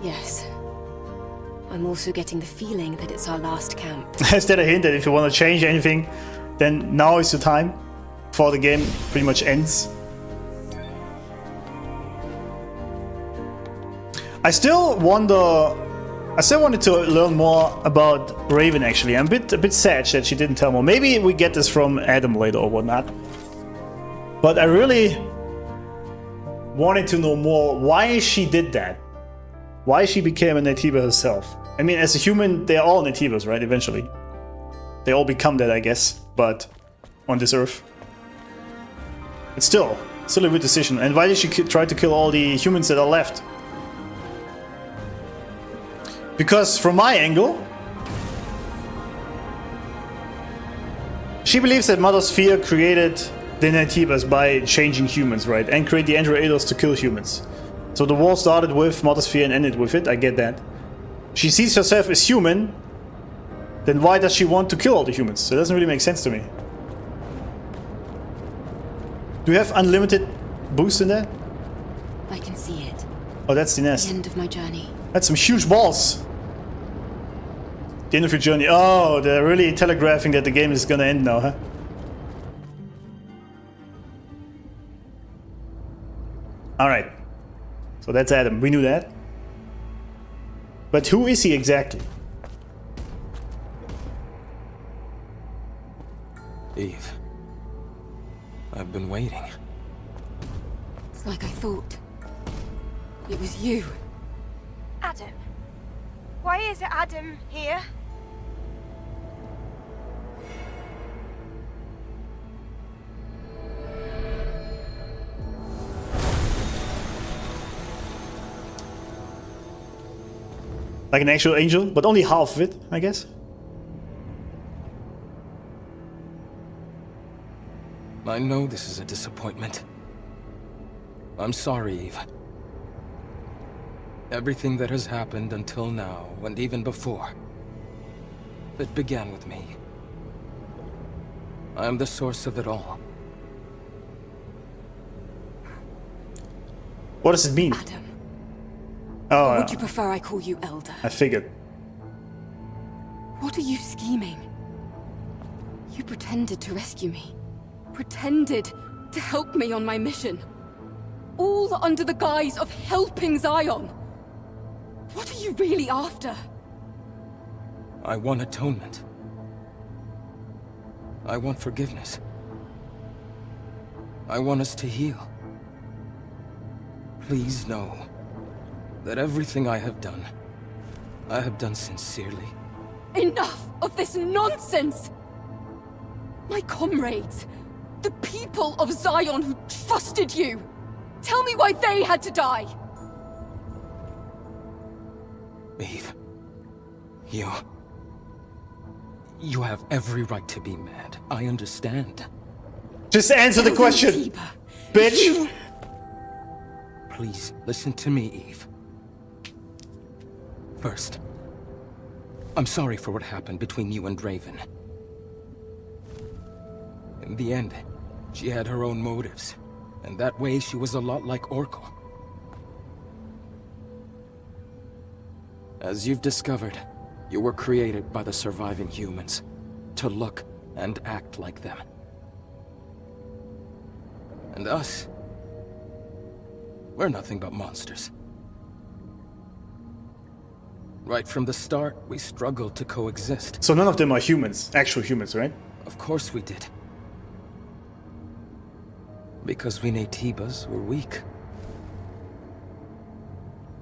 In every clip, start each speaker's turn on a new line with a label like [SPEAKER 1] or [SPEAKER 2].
[SPEAKER 1] Yes. I'm also getting the feeling that it's our last camp.
[SPEAKER 2] Is that a hint that if you want to change anything, then now is the time before the game pretty much ends? I still wanted to learn more about Raven actually. I'm a bit sad that she didn't tell more. Maybe we get this from Adam later or whatnot. But I really wanted to know more why she did that. Why she became a Naytiba herself. I mean, as a human, they're all Naytibas, right? Eventually. They all become that, I guess. But on this earth. It's still a weird decision. And why did she try to kill all the humans that are left? Because from my angle, she believes that Mother Sphere created the Naytibas by changing humans, right? And create the androids to kill humans. So the war started with Mother Sphere and ended with it, I get that. She sees herself as human, then why does she want to kill all the humans? So it doesn't really make sense to me. Do you have unlimited boost in there?
[SPEAKER 1] I can see it.
[SPEAKER 2] Oh, that's the nest.
[SPEAKER 1] The end of my journey.
[SPEAKER 2] That's some huge balls. The end of your journey. Oh, they're really telegraphing that the game is gonna end now, huh? Alright. So that's Adam. We knew that. But who is he exactly?
[SPEAKER 3] Eve. I've been waiting.
[SPEAKER 1] It's like I thought. It was you.
[SPEAKER 4] Adam. Why is Adam here?
[SPEAKER 2] Like an actual angel, but only half of it, I guess.
[SPEAKER 3] I know this is a disappointment. I'm sorry, Eve. Everything that has happened until now, and even before, it began with me. I am the source of it all.
[SPEAKER 2] What does it mean?
[SPEAKER 1] Adam.
[SPEAKER 2] Oh,
[SPEAKER 1] Or would you prefer I call you Elder?
[SPEAKER 2] I figured.
[SPEAKER 1] What are you scheming? You pretended to rescue me. Pretended to help me on my mission. All under the guise of helping Zion. What are you really after?
[SPEAKER 3] I want atonement. I want forgiveness. I want us to heal. Please know that everything I have done sincerely.
[SPEAKER 1] Enough of this nonsense! My comrades, the people of Zion who trusted you, tell me why they had to die!
[SPEAKER 3] Eve, you have every right to be mad. I understand.
[SPEAKER 2] Just answer the question, bitch!
[SPEAKER 3] Please, listen to me, Eve. First, I'm sorry for what happened between you and Raven. In the end, she had her own motives, and that way she was a lot like Oracle. As you've discovered, you were created by the surviving humans to look and act like them. And us, we're nothing but monsters. Right from the start, we struggled to coexist.
[SPEAKER 2] So none of them are humans, actual humans, right?
[SPEAKER 3] Of course we did. Because we Naytibas were weak.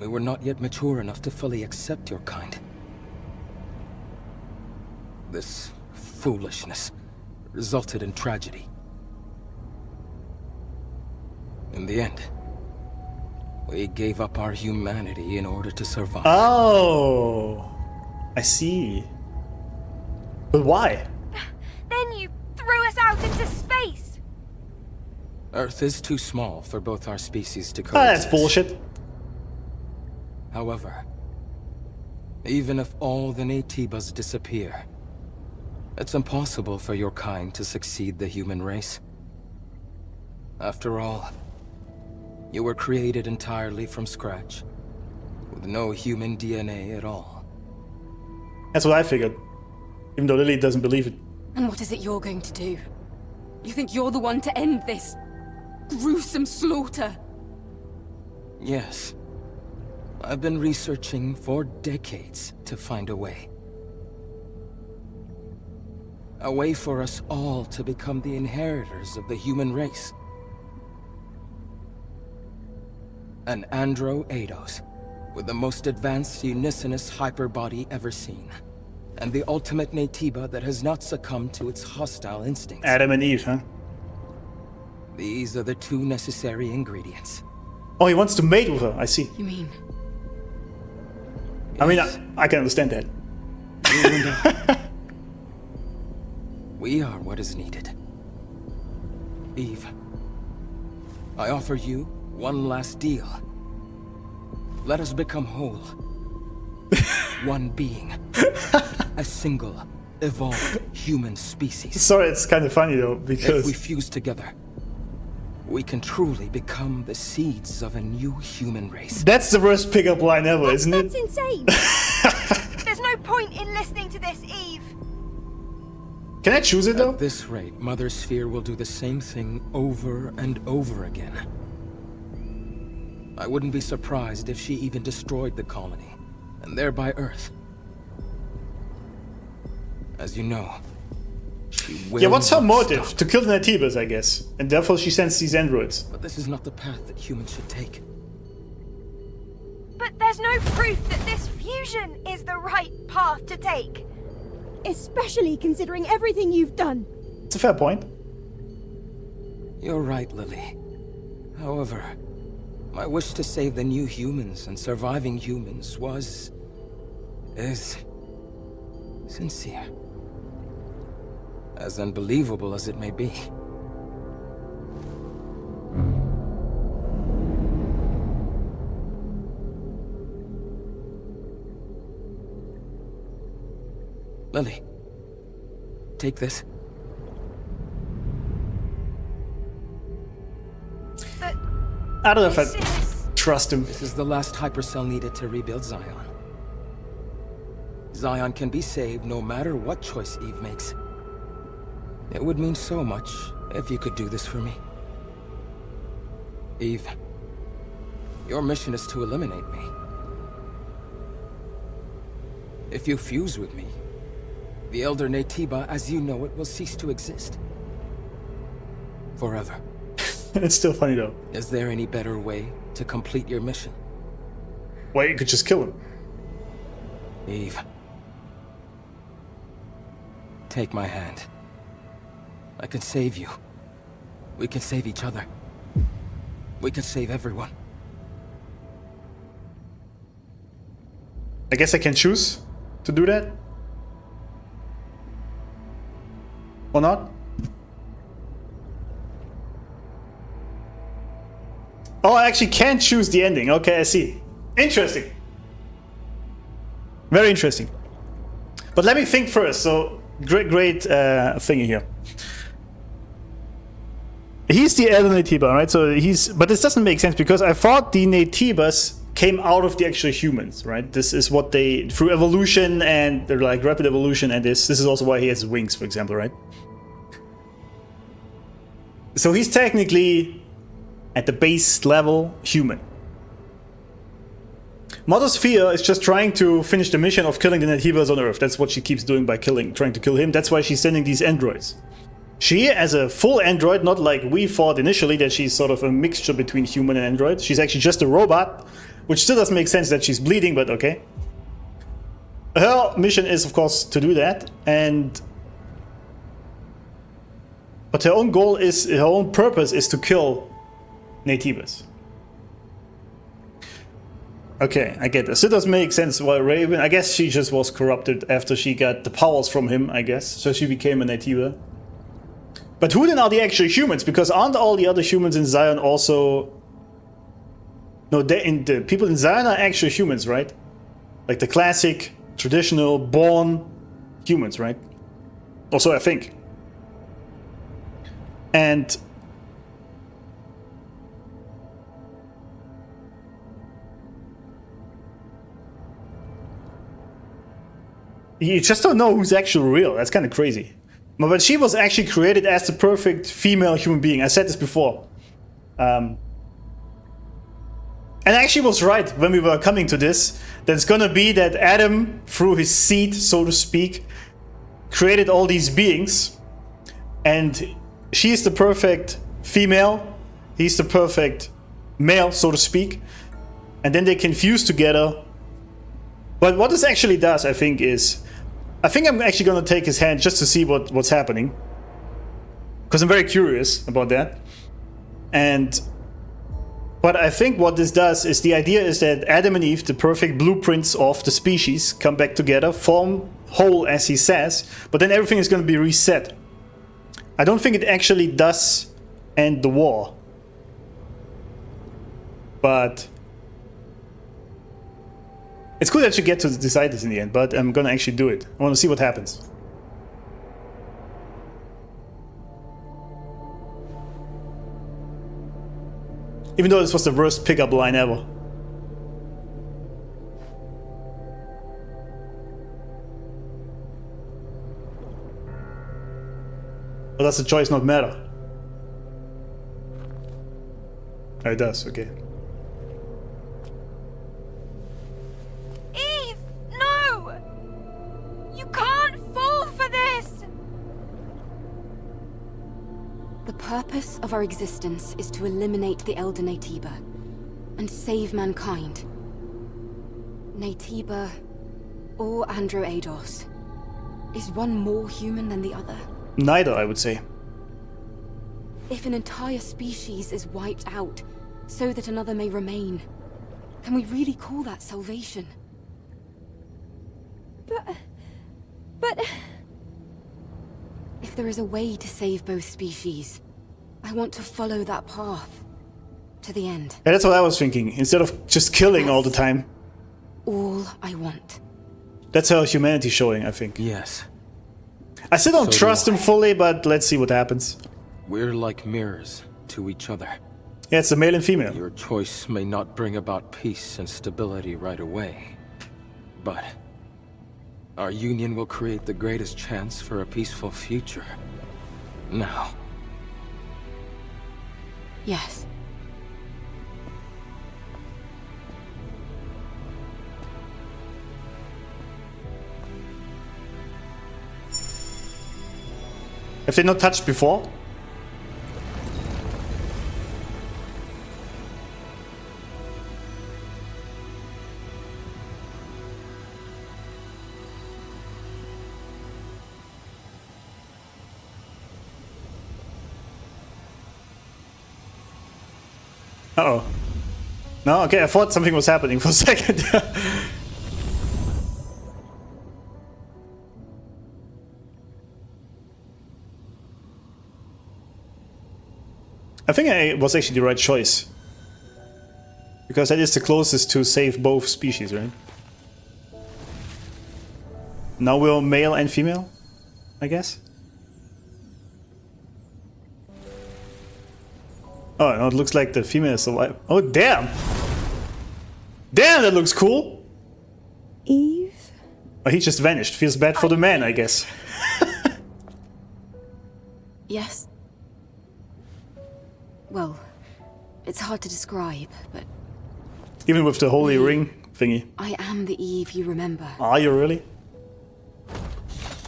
[SPEAKER 3] We were not yet mature enough to fully accept your kind. This foolishness resulted in tragedy. In the end, we gave up our humanity in order to survive.
[SPEAKER 2] Oh, I see. But why?
[SPEAKER 4] Then you threw us out into space!
[SPEAKER 3] Earth is too small for both our species to
[SPEAKER 2] Ah,
[SPEAKER 3] coexist.
[SPEAKER 2] that's bullshit.
[SPEAKER 3] However, even if all the Naytibas disappear, it's impossible for your kind to succeed the human race. After all, you were created entirely from scratch, with no human DNA at all.
[SPEAKER 2] That's what I figured. Even though Lily doesn't believe it.
[SPEAKER 1] And what is it you're going to do? You think you're the one to end this gruesome slaughter?
[SPEAKER 3] Yes. I've been researching for decades to find a way. A way for us all to become the inheritors of the human race. An Andro Eidos, with the most advanced unicinous hyperbody ever seen. And the ultimate Naytiba that has not succumbed to its hostile instincts.
[SPEAKER 2] Adam and Eve, huh?
[SPEAKER 3] These are the two necessary ingredients.
[SPEAKER 2] Oh, he wants to mate with her, I see.
[SPEAKER 1] You mean?
[SPEAKER 2] I mean,
[SPEAKER 3] Yes.
[SPEAKER 2] I can understand that.
[SPEAKER 3] You and I. We are what is needed. Eve, I offer you one last deal. Let us become whole. One being. A single, evolved human species.
[SPEAKER 2] Sorry, it's kind of funny though,
[SPEAKER 3] If
[SPEAKER 2] because
[SPEAKER 3] we fuse together, we can truly become the seeds of a new human race.
[SPEAKER 2] that's the worst pickup line ever, isn't
[SPEAKER 5] That's
[SPEAKER 2] it?
[SPEAKER 5] insane.
[SPEAKER 4] There's no point in listening to this, Eve.
[SPEAKER 2] Can I choose it though?
[SPEAKER 3] At this rate, Mother Sphere will do the same thing over and over again. I wouldn't be surprised if she even destroyed the colony, and thereby Earth. As you know, she will
[SPEAKER 2] Yeah, what's her
[SPEAKER 3] not
[SPEAKER 2] motive?
[SPEAKER 3] stop.
[SPEAKER 2] To kill the Naytibas, I guess. And therefore she sends these androids.
[SPEAKER 3] But this is not the path that humans should take.
[SPEAKER 4] But there's no proof that this fusion is the right path to take.
[SPEAKER 5] Especially considering everything you've done.
[SPEAKER 2] It's a fair point.
[SPEAKER 3] You're right, Lily. However, my wish to save the new humans and surviving humans is sincere. As unbelievable as it may be. Lily, take this.
[SPEAKER 4] But
[SPEAKER 2] I don't know if
[SPEAKER 4] this
[SPEAKER 2] I
[SPEAKER 4] is...
[SPEAKER 2] trust him.
[SPEAKER 3] This is the last hypercell needed to rebuild Zion. Zion can be saved no matter what choice Eve makes. It would mean so much if you could do this for me. Eve, your mission is to eliminate me. If you fuse with me, the Elder Naytiba as you know it will cease to exist. Forever.
[SPEAKER 2] It's still funny though.
[SPEAKER 3] Is there any better way to complete your mission?
[SPEAKER 2] Well, you could just kill him.
[SPEAKER 3] Eve. Take my hand. I can save you. We can save each other. We can save everyone.
[SPEAKER 2] I guess I can choose to do that. Or not? Oh, I actually can choose the ending. Okay, I see. Interesting. Very interesting. But let me think first. So, great thingy here. He's the elder Naytiba, right? So but this doesn't make sense because I thought the Naytibas came out of the actual humans, right? This is what they, through evolution and they're like rapid evolution, and this is also why he has wings, for example, right? So he's technically, at the base level, human. Mother Sphere is just trying to finish the mission of killing the Naytibas on Earth. That's what she keeps doing by trying to kill him. That's why she's sending these androids. She, as a full android, not like we thought initially that she's sort of a mixture between human and android. She's actually just a robot, which still doesn't make sense that she's bleeding, but okay. Her mission is, of course, to do that, but her own goal is, her own purpose is to kill Naytibas. Okay, I get this. It does make sense why Raven, I guess she just was corrupted after she got the powers from him, I guess. So she became a Naytiba. But who then are the actual humans? Because aren't all the other humans in Zion also... No, the people in Zion are actual humans, right? Like the classic, traditional, born humans, right? Also, I think. And... You just don't know who's actually real. That's kind of crazy. But she was actually created as the perfect female human being. I said this before. And I actually was right when we were coming to this. That it's gonna be that Adam, through his seed, so to speak, created all these beings. And she's the perfect female. He's the perfect male, so to speak. And then they can fuse together. But what this actually does, I think, is... I think I'm actually going to take his hand just to see what's happening. Because I'm very curious about that. But I think what this does is the idea is that Adam and Eve, the perfect blueprints of the species, come back together, form whole, as he says. But then everything is going to be reset. I don't think it actually does end the war. But... it's cool that you get to decide this in the end, but I'm gonna actually do it. I want to see what happens. Even though this was the worst pickup line ever. Or does the choice not matter? Oh, it does, okay.
[SPEAKER 1] The purpose of our existence is to eliminate the Elder Naytiba and save mankind. Naytiba or Andro Eidos. Is one more human than the other?
[SPEAKER 2] Neither, I would say.
[SPEAKER 1] If an entire species is wiped out so that another may remain, can we really call that salvation?
[SPEAKER 5] But...
[SPEAKER 1] If there is a way to save both species, I want to follow that path to the end.
[SPEAKER 2] Yeah, that's what I was thinking. Instead of just killing all the time.
[SPEAKER 1] All I want.
[SPEAKER 2] That's how humanity's showing, I think.
[SPEAKER 3] Yes.
[SPEAKER 2] I still don't
[SPEAKER 3] So
[SPEAKER 2] trust
[SPEAKER 3] do I.
[SPEAKER 2] him fully, but let's see what happens.
[SPEAKER 3] We're like mirrors to each other.
[SPEAKER 2] Yeah, it's the male and female.
[SPEAKER 3] Your choice may not bring about peace and stability right away, but our union will create the greatest chance for a peaceful future. Now.
[SPEAKER 1] Yes.
[SPEAKER 2] Have they not touched before? Uh-oh. No? Okay, I thought something was happening for a second. I think I was actually the right choice. Because that is the closest to save both species, right? Now we're male and female, I guess? Oh, no, it looks like the female is alive. Oh, damn! Damn, that looks cool!
[SPEAKER 5] Eve?
[SPEAKER 2] Oh, he just vanished. Feels bad for the man, I guess.
[SPEAKER 1] Yes. Well, it's hard to describe, but
[SPEAKER 2] Even with the holy ring thingy.
[SPEAKER 1] I am the Eve you remember.
[SPEAKER 2] Are you really?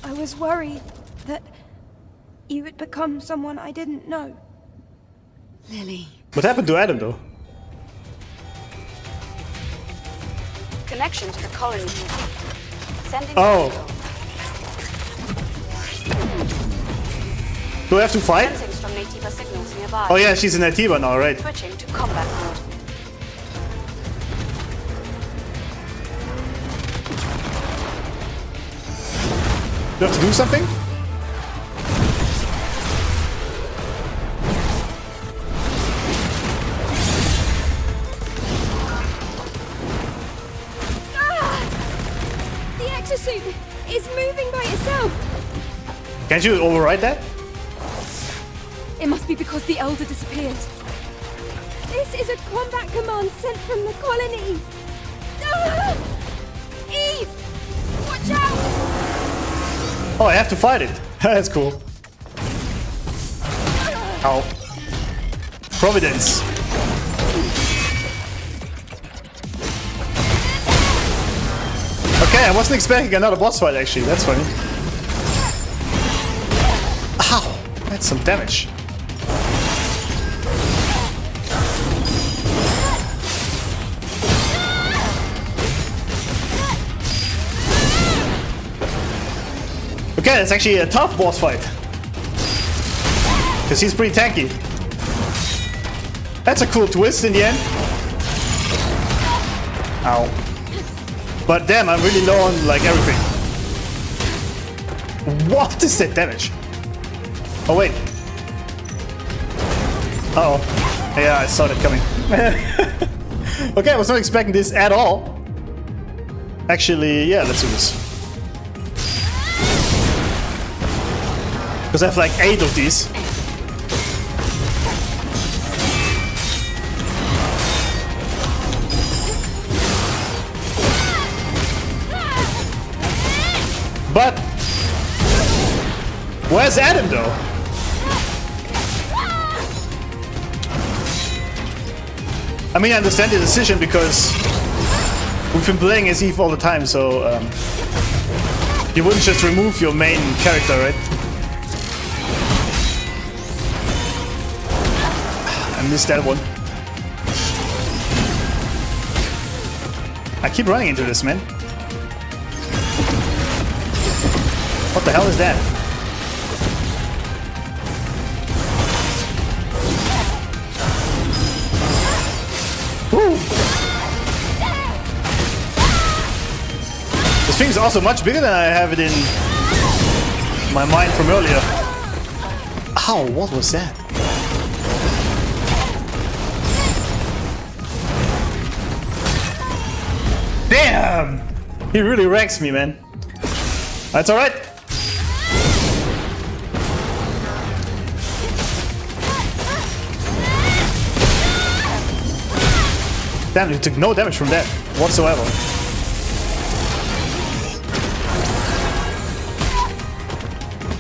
[SPEAKER 5] I was worried that you had become someone I didn't know.
[SPEAKER 1] Lily.
[SPEAKER 2] What happened to Adam, though?
[SPEAKER 6] Connection to the colony. Sending.
[SPEAKER 2] Oh. Do I have to fight?
[SPEAKER 6] Sensings from Naytiba signals nearby.
[SPEAKER 2] Oh yeah, she's in Naytiba now, right?
[SPEAKER 6] Switching to combat mode.
[SPEAKER 2] Do I have to do something?
[SPEAKER 5] The exosuit is moving by itself.
[SPEAKER 2] Can't you override that?
[SPEAKER 1] It must be because the Elder disappeared.
[SPEAKER 5] This is a combat command sent from the colony. Ah! Eve! Watch out!
[SPEAKER 2] Oh, I have to fight it. That's cool. Ow. Providence. Okay, I wasn't expecting another boss fight actually. That's funny. Ow. That's some damage. Okay, it's actually a tough boss fight. Because he's pretty tanky. That's a cool twist in the end. Ow. But damn, I'm really low on like everything. What is that damage? Oh wait. Uh oh. Yeah, I saw that coming. Okay, I was not expecting this at all. Actually, yeah, let's do this. Because I have like 8 of these. But where's Adam though? I mean, I understand the decision because we've been playing as Eve all the time, so you wouldn't just remove your main character, right? I missed that one. I keep running into this, man. What the hell is that? Woo! This thing is also much bigger than I have it in my mind from earlier. Ow, what was that? Damn! He really wrecks me, man. That's alright. Damn, you took no damage from that whatsoever.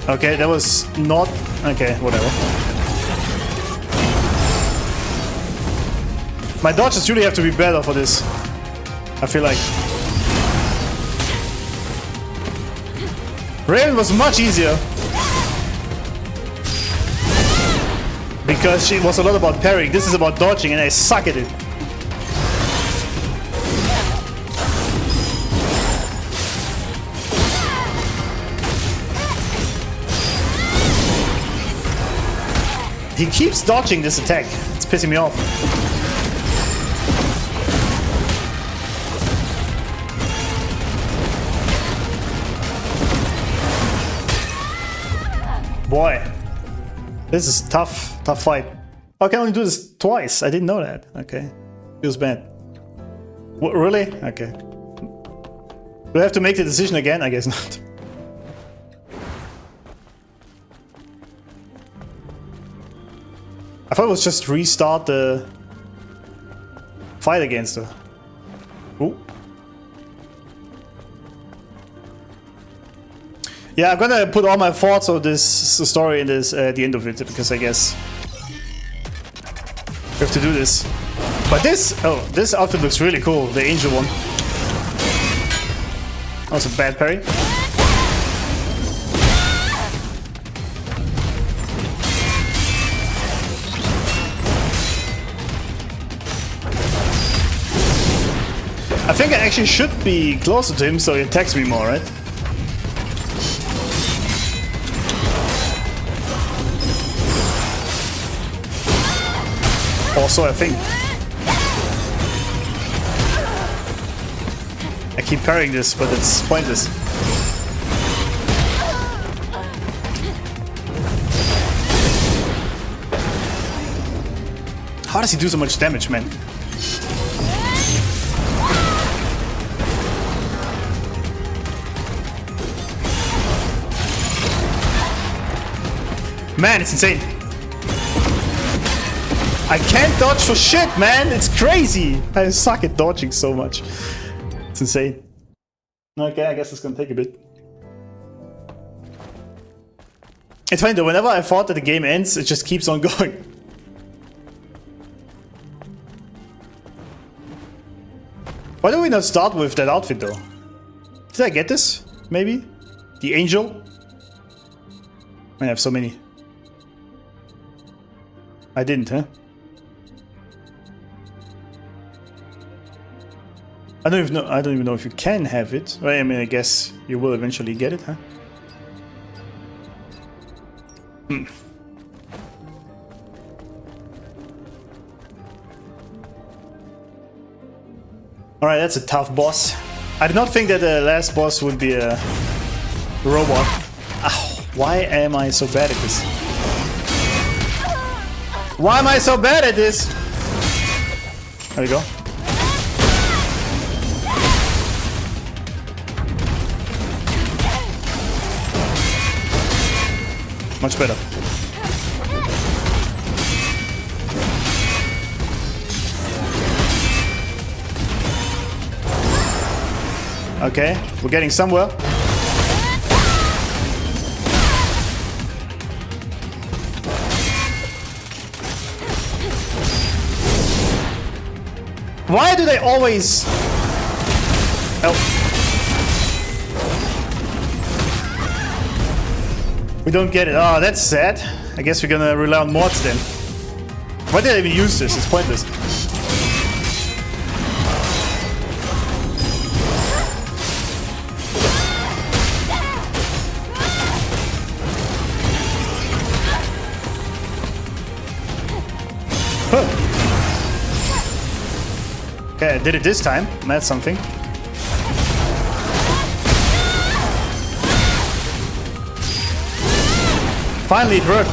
[SPEAKER 2] Okay, that was not... Okay, whatever. My dodges really have to be better for this. I feel like. Raven was much easier. Because she was a lot about parrying. This is about dodging and I suck at it. He keeps dodging this attack. It's pissing me off. Boy, this is tough fight. I can only do this twice. I didn't know that. Okay, feels bad. What, really? Okay. Do I have to make the decision again? I guess not. I thought it was just restart the fight against her. Ooh. Yeah, I'm gonna put all my thoughts of this story in this at the end of it because I guess we have to do this. But this outfit looks really cool. The angel one. That was a bad parry. I think I actually should be closer to him so he attacks me more, right? Also, I think. I keep parrying this, but it's pointless. How does he do so much damage, man? Man, it's insane. I can't dodge for shit, man. It's crazy. I suck at dodging so much. It's insane. Okay, I guess it's gonna take a bit. It's funny though, whenever I thought that the game ends, it just keeps on going. Why do we not start with that outfit though? Did I get this? Maybe? The angel? I have so many. I didn't, huh? I don't even know if you can have it. Well, I mean, I guess you will eventually get it, huh? Alright, that's a tough boss. I did not think that the last boss would be a robot. Ow, why am I so bad at this? Why am I so bad at this? There we go. Much better. Okay, we're getting somewhere. Why do they always... Oh. We don't get it. Oh, that's sad. I guess we're gonna rely on mods then. Why did I even use this? It's pointless. Okay, I did it this time. That's something. Finally, it worked.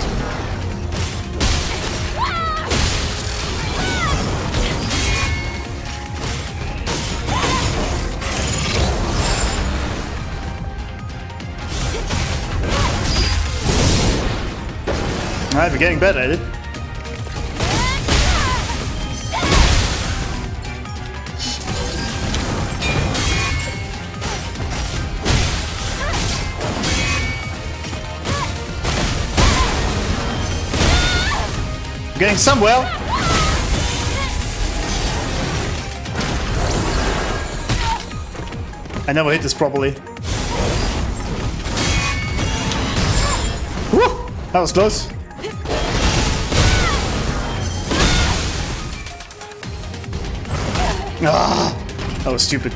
[SPEAKER 2] Alright, we're getting better at it. Getting somewhere. I never hit this properly. Woo! That was close. Ah, that was stupid.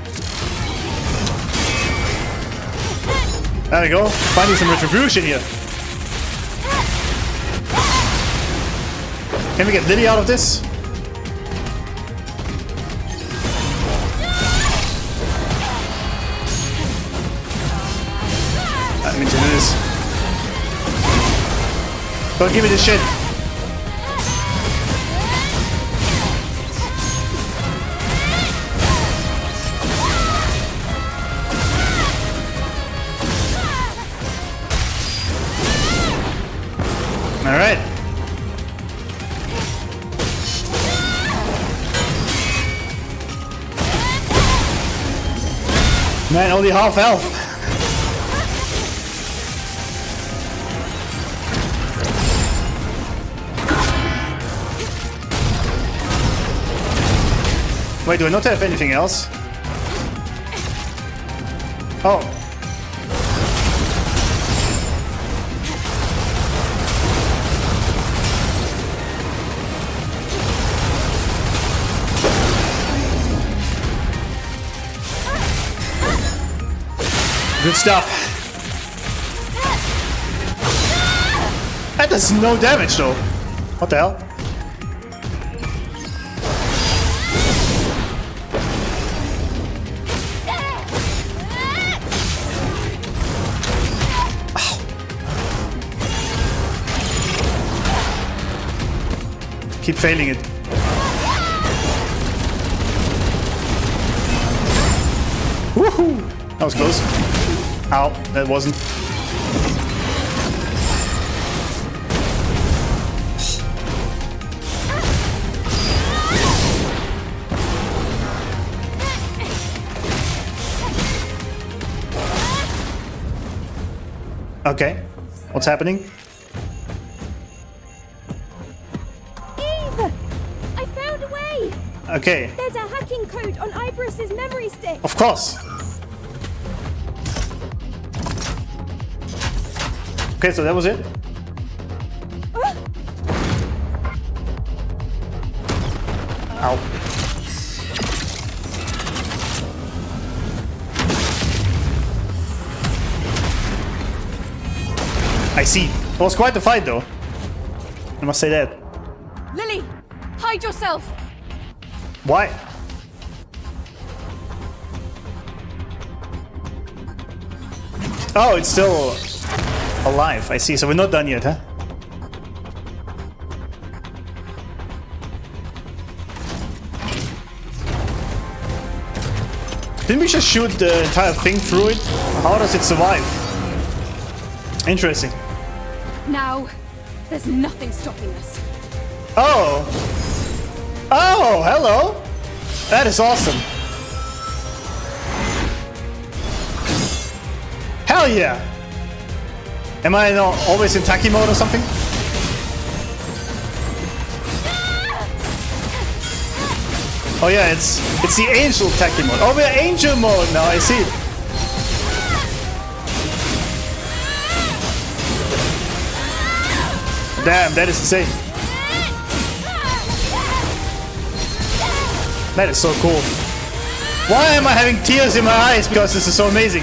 [SPEAKER 2] There we go. Finding some retribution here. Can we get Lily out of this? I mean to do this. Don't give me this shit. All right. Man, only half health. Wait, do I not have anything else? Oh. Good stuff. That does no damage though. What the hell? Ow. Keep failing it. Woohoo! That was close. Ow, that wasn't. Okay, what's happening? okay.
[SPEAKER 5] There's a hacking code on Iberus's memory stick.
[SPEAKER 2] Of course. Okay, so that was it. Ow. I see. It was quite the fight, though. I must say that.
[SPEAKER 1] Lily, hide yourself.
[SPEAKER 2] Why? Oh, it's still alive. I see. So we're not done yet, huh? Didn't we just shoot the entire thing through it? How does it survive? Interesting.
[SPEAKER 1] Now, there's nothing stopping us.
[SPEAKER 2] Oh! Oh, hello! That is awesome. Hell yeah! Am I not always in Taki mode or something? Oh yeah, it's the angel Taki mode. Oh, we're angel mode now, I see. Damn, that is insane. That is so cool. Why am I having tears in my eyes? Because this is so amazing.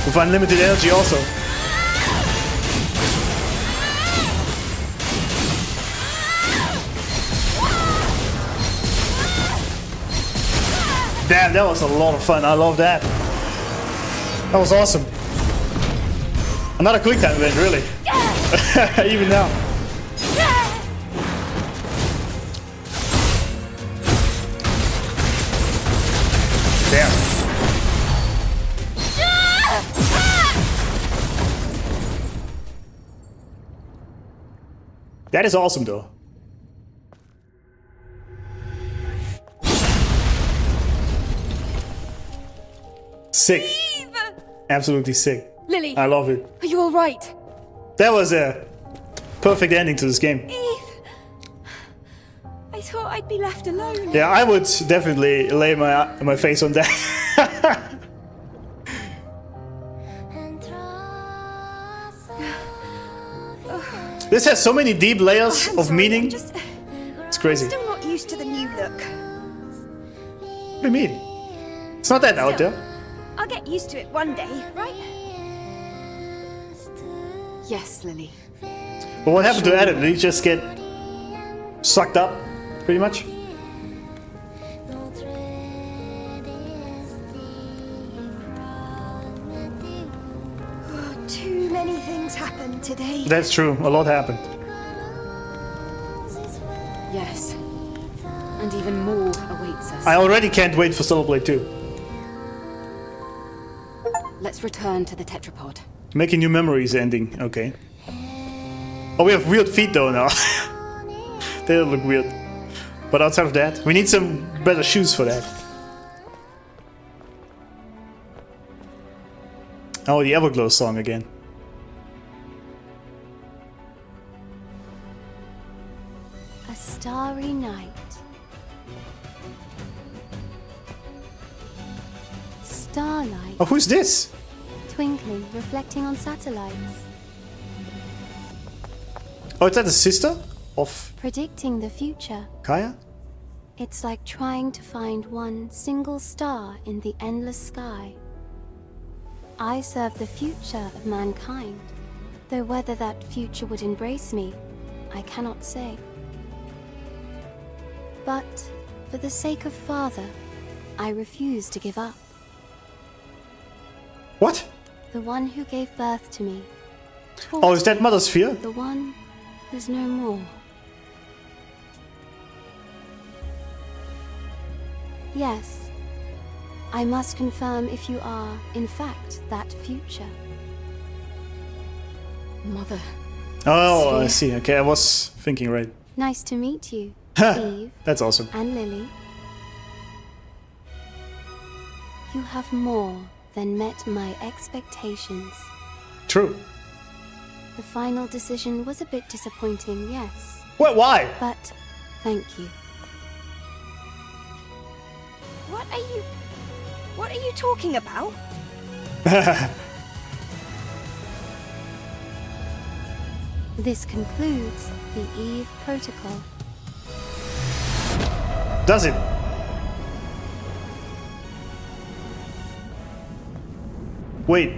[SPEAKER 2] With unlimited energy also. Damn, that was a lot of fun. I love that. That was awesome. Another quick time event, really. Even now. Damn. That is awesome, though. Sick. Absolutely sick.
[SPEAKER 1] Lily,
[SPEAKER 2] I love it.
[SPEAKER 1] are you all right?
[SPEAKER 2] That was a perfect ending to this game.
[SPEAKER 5] Eve! I thought I'd be left alone.
[SPEAKER 2] Yeah, I would definitely lay my face on that. This has so many deep layers
[SPEAKER 5] I'm
[SPEAKER 2] of
[SPEAKER 5] sorry,
[SPEAKER 2] meaning. It's crazy.
[SPEAKER 5] Still not used to the new look.
[SPEAKER 2] What do you mean? It's not that out there.
[SPEAKER 5] I'll get used to it one day, right?
[SPEAKER 1] Yes, Lily.
[SPEAKER 2] But what happened to Adam? Did he just get sucked up, pretty much?
[SPEAKER 5] Too many things happened today.
[SPEAKER 2] That's true. A lot happened.
[SPEAKER 1] Yes. And even more awaits us.
[SPEAKER 2] I already can't wait for Stellar Blade 2.
[SPEAKER 1] Let's return to the tetrapod.
[SPEAKER 2] Making new memories ending. Okay. Oh, we have weird feet though now. They look weird. But outside of that, we need some better shoes for that. Oh, the Everglow song again.
[SPEAKER 7] A starry night. Starlight,
[SPEAKER 2] Oh, who's this?
[SPEAKER 7] twinkling, reflecting on satellites.
[SPEAKER 2] Oh, is that the sister of
[SPEAKER 7] Predicting the future.
[SPEAKER 2] Kaya?
[SPEAKER 7] It's like trying to find one single star in the endless sky. I serve the future of mankind, though whether that future would embrace me, I cannot say. But for the sake of Father, I refuse to give up.
[SPEAKER 2] What?
[SPEAKER 7] The one who gave birth to me.
[SPEAKER 2] Oh, is that Mother Sphere?
[SPEAKER 7] The one who's no more. Yes. I must confirm if you are, in fact, that future.
[SPEAKER 1] Mother.
[SPEAKER 2] Oh, I
[SPEAKER 1] Sphere.
[SPEAKER 2] see. Okay, I was thinking right.
[SPEAKER 7] Nice to meet you,
[SPEAKER 2] Ha!
[SPEAKER 7] Eve
[SPEAKER 2] That's awesome.
[SPEAKER 7] and Lily. You have more than met my expectations.
[SPEAKER 2] True.
[SPEAKER 7] The final decision was a bit disappointing, yes.
[SPEAKER 2] What? Why?
[SPEAKER 7] But thank you.
[SPEAKER 5] What are you talking about?
[SPEAKER 7] This concludes the Eve Protocol.
[SPEAKER 2] Does it? Wait.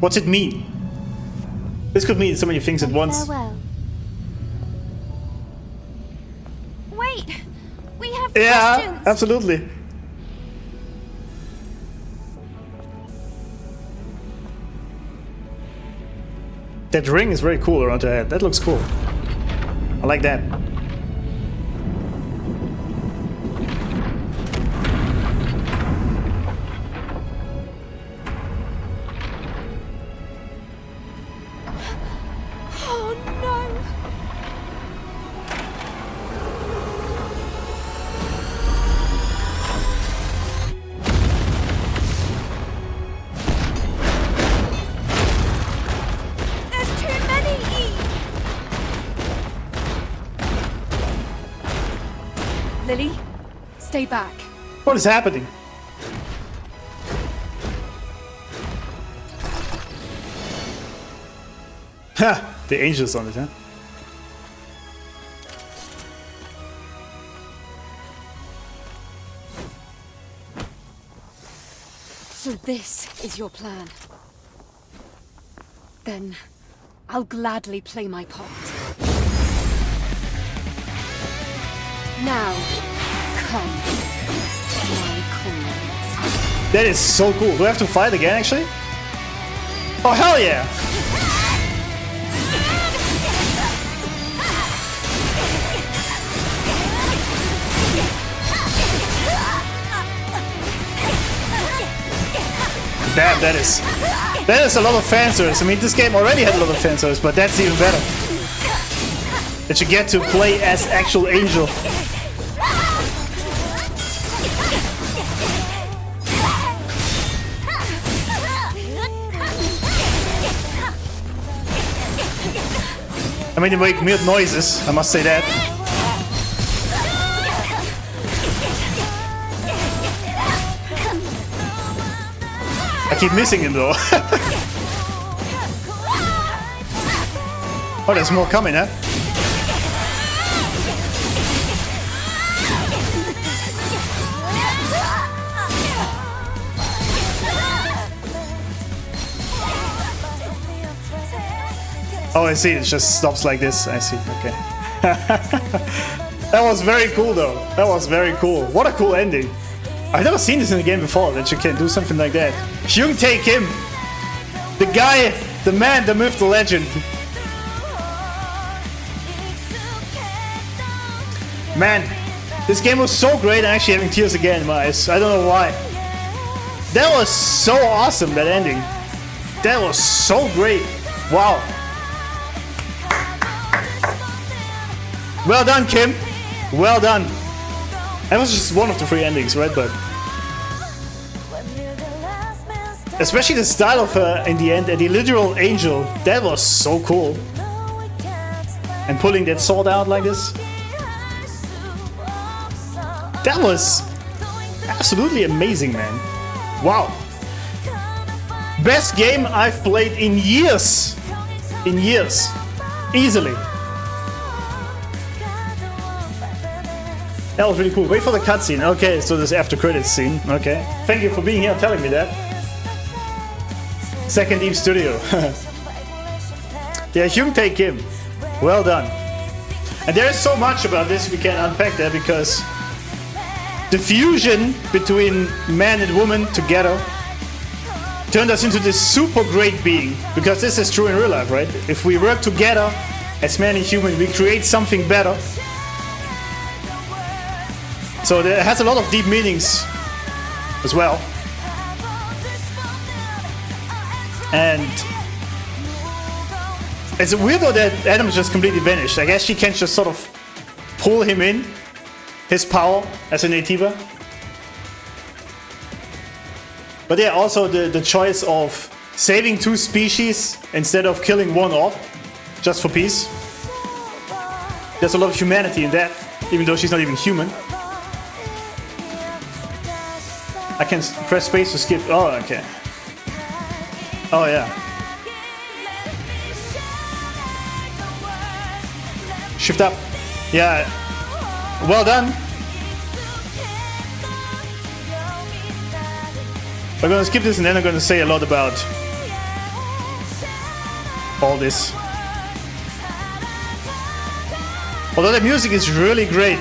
[SPEAKER 2] What's it mean? This could mean so many things at
[SPEAKER 7] And
[SPEAKER 2] once.
[SPEAKER 7] farewell.
[SPEAKER 5] Wait! We have
[SPEAKER 2] Yeah,
[SPEAKER 5] questions!
[SPEAKER 2] absolutely. That ring is very cool around her head. That looks cool. I like that.
[SPEAKER 5] Oh no! There's too many Eve!
[SPEAKER 1] Lily, stay back.
[SPEAKER 2] What is happening? Ha! The angel's on it, huh?
[SPEAKER 1] So this is your plan. Then I'll gladly play my part. Now, come, my comrades.
[SPEAKER 2] That is so cool. Do I have to fight again, actually? Oh, hell yeah! Damn, that is a lot of fan service. I mean, this game already had a lot of fan service, but that's even better. That you get to play as actual Angel. I mean, they make weird noises, I must say that. I keep missing him though. Oh, there's more coming, huh? Oh, I see. It just stops like this. I see. Okay. That was very cool, though. That was very cool. What a cool ending. I've never seen this in a game before, that you can do something like that. Hyung Tae Kim. The guy, the man, the myth, the legend. Man, this game was so great. I'm actually having tears again in my eyes. I don't know why. That was so awesome, that ending. That was so great. Wow. Well done, Kim. Well done. That was just one of the 3 endings, right? But especially the style of her in the end and the literal angel, that was so cool. And pulling that sword out like this. That was absolutely amazing, man. Wow. Best game I've played in years. In years. Easily. That was really cool. Wait for the cutscene. Okay, so this after credits scene. Okay. Thank you for being here and telling me that. Second Eve Studio. Yeah, Hyung Tae Kim. Well done. And there is so much about this we can unpack there, because the fusion between man and woman together turned us into this super great being. Because this is true in real life, right? If we work together as man and human, we create something better. So it has a lot of deep meanings as well. And it's weird though that Adam just completely vanished. I guess she can just sort of pull him in his power as a nativa. But yeah, also the choice of saving 2 species instead of killing one off, just for peace. There's a lot of humanity in that, even though she's not even human. I can press space to skip. Oh, okay. Oh, yeah. Shift up. Yeah. Well done. We're gonna skip this and then I'm gonna say a lot about all this. Although the music is really great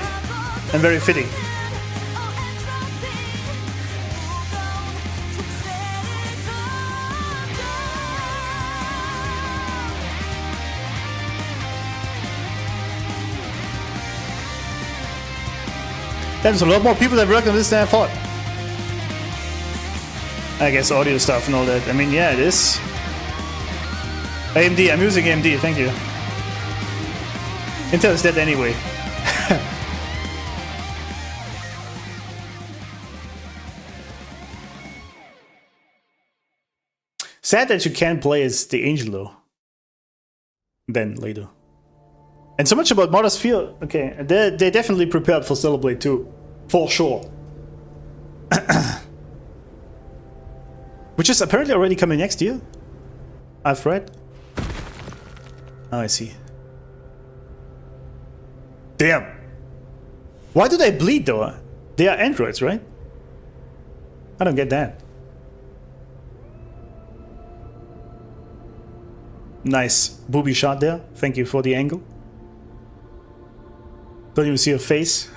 [SPEAKER 2] and very fitting. There's a lot more people that work on this than I thought. I guess audio stuff and all that. I mean, yeah, it is. AMD, I'm using AMD, thank you. Intel is dead anyway. Sad that you can't play as the Angel though. Then later. And so much about Mother's Sphere. Okay, they're definitely prepared for Stellar Blade 2. For sure. Which is apparently already coming next year. I've read. Oh, I see. Damn. Why do they bleed though? They are androids, right? I don't get that. Nice booby shot there. Thank you for the angle. Don't even see her face.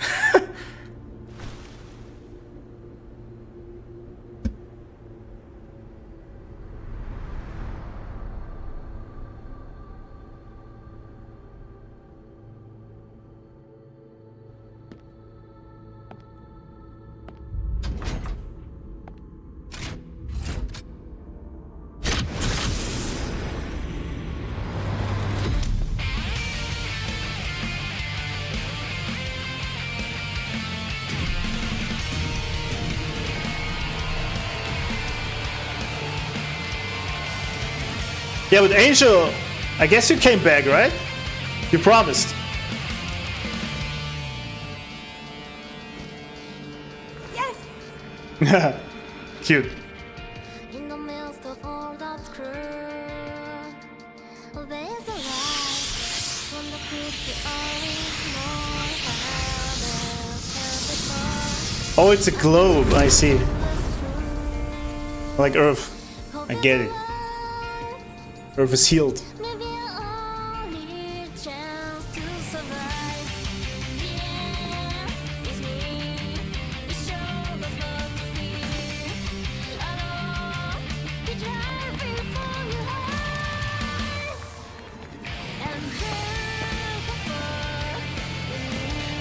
[SPEAKER 2] Yeah, with Angel, I guess you came back, right? You promised.
[SPEAKER 5] Yes!
[SPEAKER 2] Cute.
[SPEAKER 8] In the midst of all that's cruel, there's a light from the pretty
[SPEAKER 2] Oh, it's a globe, I see. Like Earth. I get it. Earth is healed.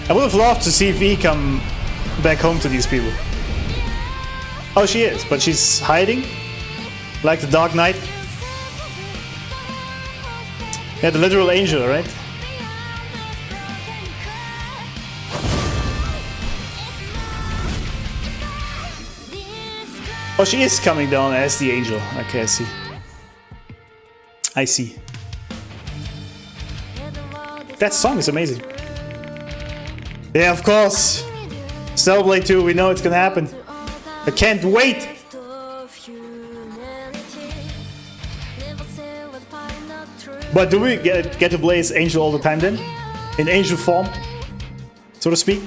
[SPEAKER 2] I would have loved to see V come back home to these people. Oh, she is, but she's hiding? Like the Dark Knight? Yeah, the literal angel, right? Oh, she is coming down as the angel. Okay, I see. I see. That song is amazing. Yeah, of course. Stellar Blade 2, we know it's gonna happen. I can't wait! But do we get to play as Angel all the time then? In Angel form? So to speak?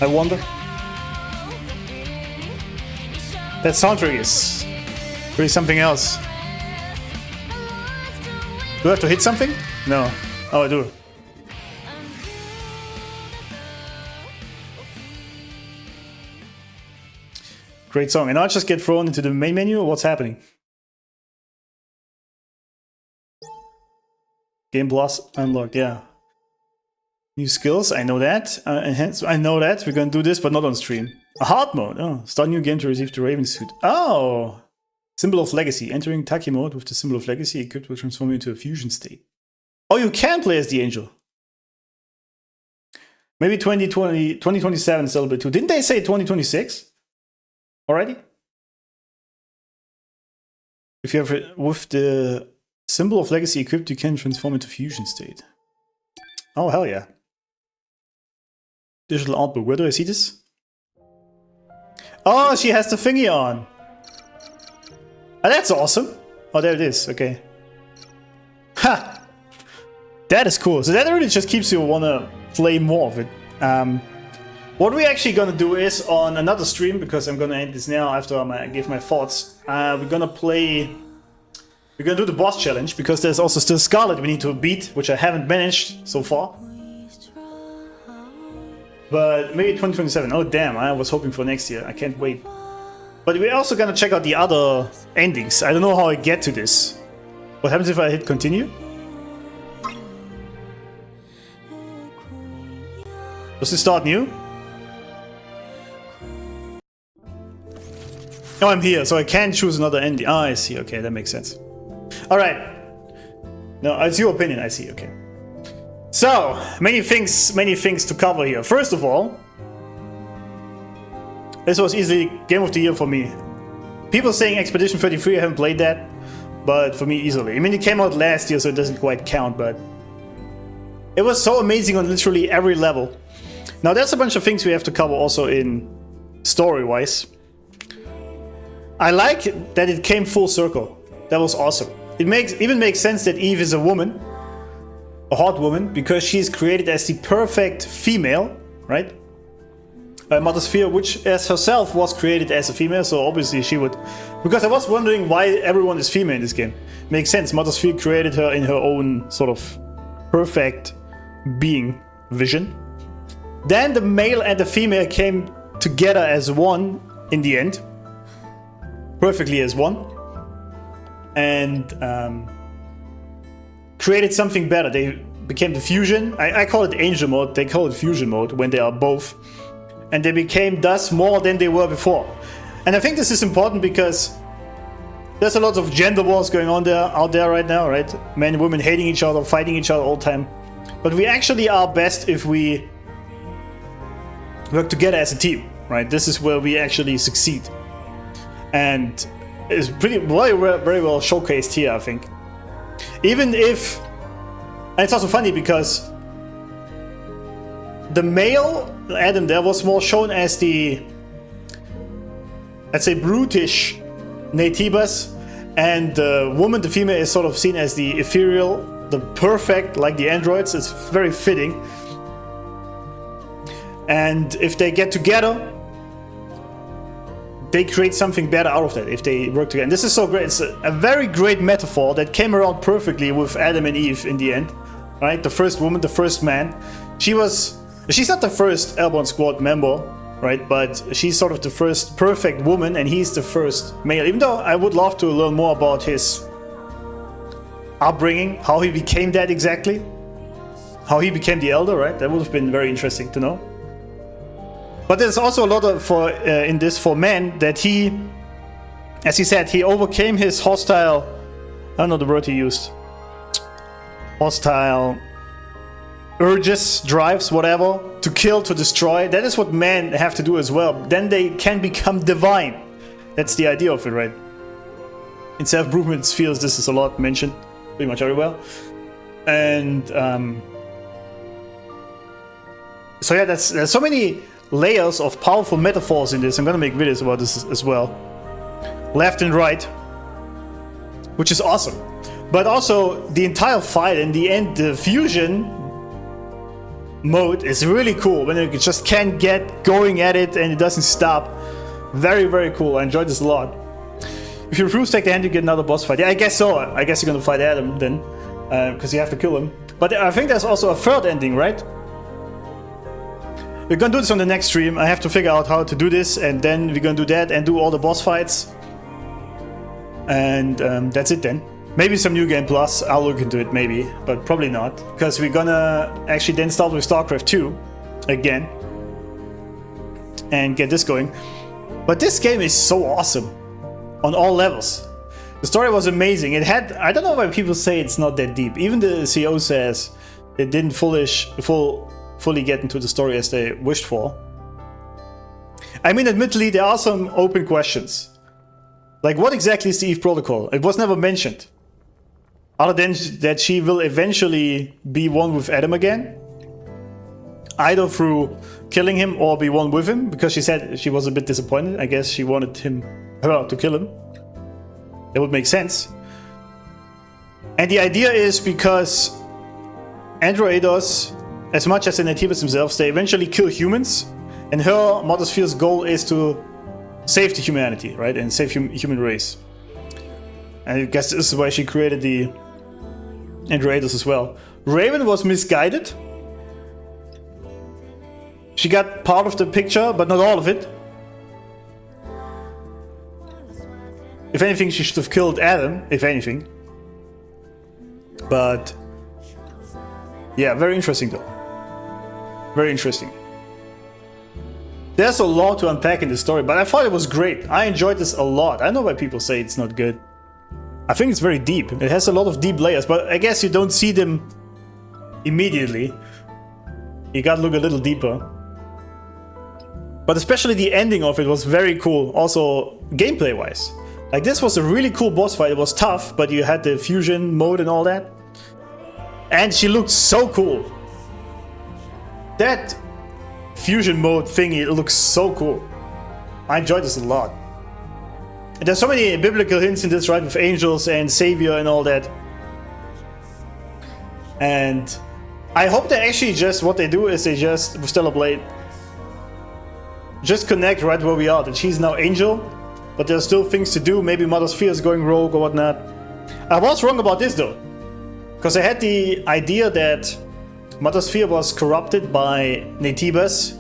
[SPEAKER 2] I wonder. That soundtrack is really something else. Do I have to hit something? No. Oh, I do. Great song. And I just get thrown into the main menu, or what's happening? Game Plus unlocked, yeah. New skills, I know that. Enhance, I know that. We're gonna do this, but not on stream. A hard mode. Oh, start new game to receive the Raven suit. Oh! Symbol of Legacy. Entering Taki mode with the Symbol of Legacy equipped will transform you into a fusion state. Oh, you can play as the Angel. Maybe 2027 is a little bit too. Didn't they say 2026 already? If you have with the symbol of legacy equipped, you can transform into fusion state. Oh, hell yeah. Digital art book. Where do I see this? Oh, she has the thingy on. Oh, that's awesome. Oh, there it is. Okay. Ha! That is cool. So that really just keeps you wanna play more of it. What we're actually gonna do is on another stream, because I'm gonna end this now after I give my thoughts. We're gonna do the boss challenge, because there's also still Scarlet we need to beat, which I haven't managed so far. But maybe 2027. Oh damn, I was hoping for next year. I can't wait. But we're also gonna check out the other endings. I don't know how I get to this. What happens if I hit continue? Does it start new? Oh, I'm here, so I can choose another ending. Ah, I see. Okay, that makes sense. Alright. No, it's your opinion, I see. Okay. So, many things to cover here. First of all, this was easily Game of the Year for me. People saying Expedition 33, I haven't played that, but for me, easily. I mean, it came out last year, so it doesn't quite count, but it was so amazing on literally every level. Now, there's a bunch of things we have to cover also in story-wise. I like that it came full circle. That was awesome. It even makes sense that Eve is a woman, a hot woman, because she's created as the perfect female, right? By Mother Sphere, which as herself was created as a female, so obviously she would... Because I was wondering why everyone is female in this game. Makes sense, Mother Sphere created her in her own sort of perfect being vision. Then the male and the female came together as one in the end. Perfectly as one. And created something better. They became the fusion. I call it angel mode. They call it fusion mode when they are both. And they became thus more than they were before. And I think this is important because there's a lot of gender wars going on out there right now, right? Men and women hating each other, fighting each other all the time. But we actually are best if we work together as a team, right? This is where we actually succeed. And it's very well showcased here, I think. Even if... And it's also funny because the male Adam there was more shown as the, let's say, brutish Naytibas, and the woman, the female, is sort of seen as the ethereal, the perfect, like the androids. It's very fitting. And if they get together, they create something better out of that if they work together. And this is so great. It's a very great metaphor that came around perfectly with Adam and Eve in the end, right? The first woman, the first man. She's not the first Airborne Squad member, right? But she's sort of the first perfect woman, and he's the first male. Even though I would love to learn more about his upbringing, how he became that exactly, how he became the elder, right? That would have been very interesting to know. But there's also a lot of in this for men that he, as he said, he overcame his hostile, I don't know the word he used, hostile urges, drives, whatever, to kill, to destroy. That is what men have to do as well. Then they can become divine. That's the idea of it, right? In self-improvement spheres, this is a lot mentioned, pretty much everywhere. And so yeah, there's so many layers of powerful metaphors in this. I'm gonna make videos about this as well, left and right, which is awesome. But also the entire fight in the end, the fusion mode is really cool when you just can't get going at it and it doesn't stop. Very, very cool. I enjoyed this a lot. If you refuse to take the hand, you get another boss fight. Yeah, I guess so. I guess you're gonna fight Adam then, because you have to kill him. But I think there's also a third ending, right? We're gonna do this on the next stream. I have to figure out how to do this, and then we're gonna do that and do all the boss fights. And that's it then. Maybe some New Game Plus. I'll look into it maybe, but probably not. Because we're gonna actually then start with StarCraft 2 again. And get this going. But this game is so awesome. On all levels. The story was amazing. It had... I don't know why people say it's not that deep. Even the CEO says it didn't fully fully get into the story as they wished for. I mean, admittedly, there are some open questions. Like, what exactly is the Eve Protocol? It was never mentioned. Other than that she will eventually be one with Adam again. Either through killing him or be one with him, because she said she was a bit disappointed. I guess she wanted her to kill him. That would make sense. And the idea is because androidos, as much as the Natives themselves, they eventually kill humans. And her Mother Sphere's goal is to save the humanity, right? And save human race. And I guess this is why she created the androidos as well. Raven was misguided. She got part of the picture, but not all of it. If anything, she should have killed Adam, if anything. But yeah, very interesting though. Very interesting. There's a lot to unpack in this story, but I thought it was great. I enjoyed this a lot. I know why people say it's not good. I think it's very deep. It has a lot of deep layers, but I guess you don't see them immediately. You gotta look a little deeper. But especially the ending of it was very cool, also gameplay wise. Like, this was a really cool boss fight. It was tough, but you had the fusion mode and all that. And she looked so cool. That fusion mode thingy looks so cool. I enjoyed this a lot. And there's so many biblical hints in this, right? With angels and savior and all that. And I hope that actually just what they do is they just, with Stellar Blade, just connect right where we are. That she's now angel, but there's still things to do. Maybe Mother Sphere is going rogue or whatnot. I was wrong about this though. Because I had the idea that Mother Sphere was corrupted by Naytibas.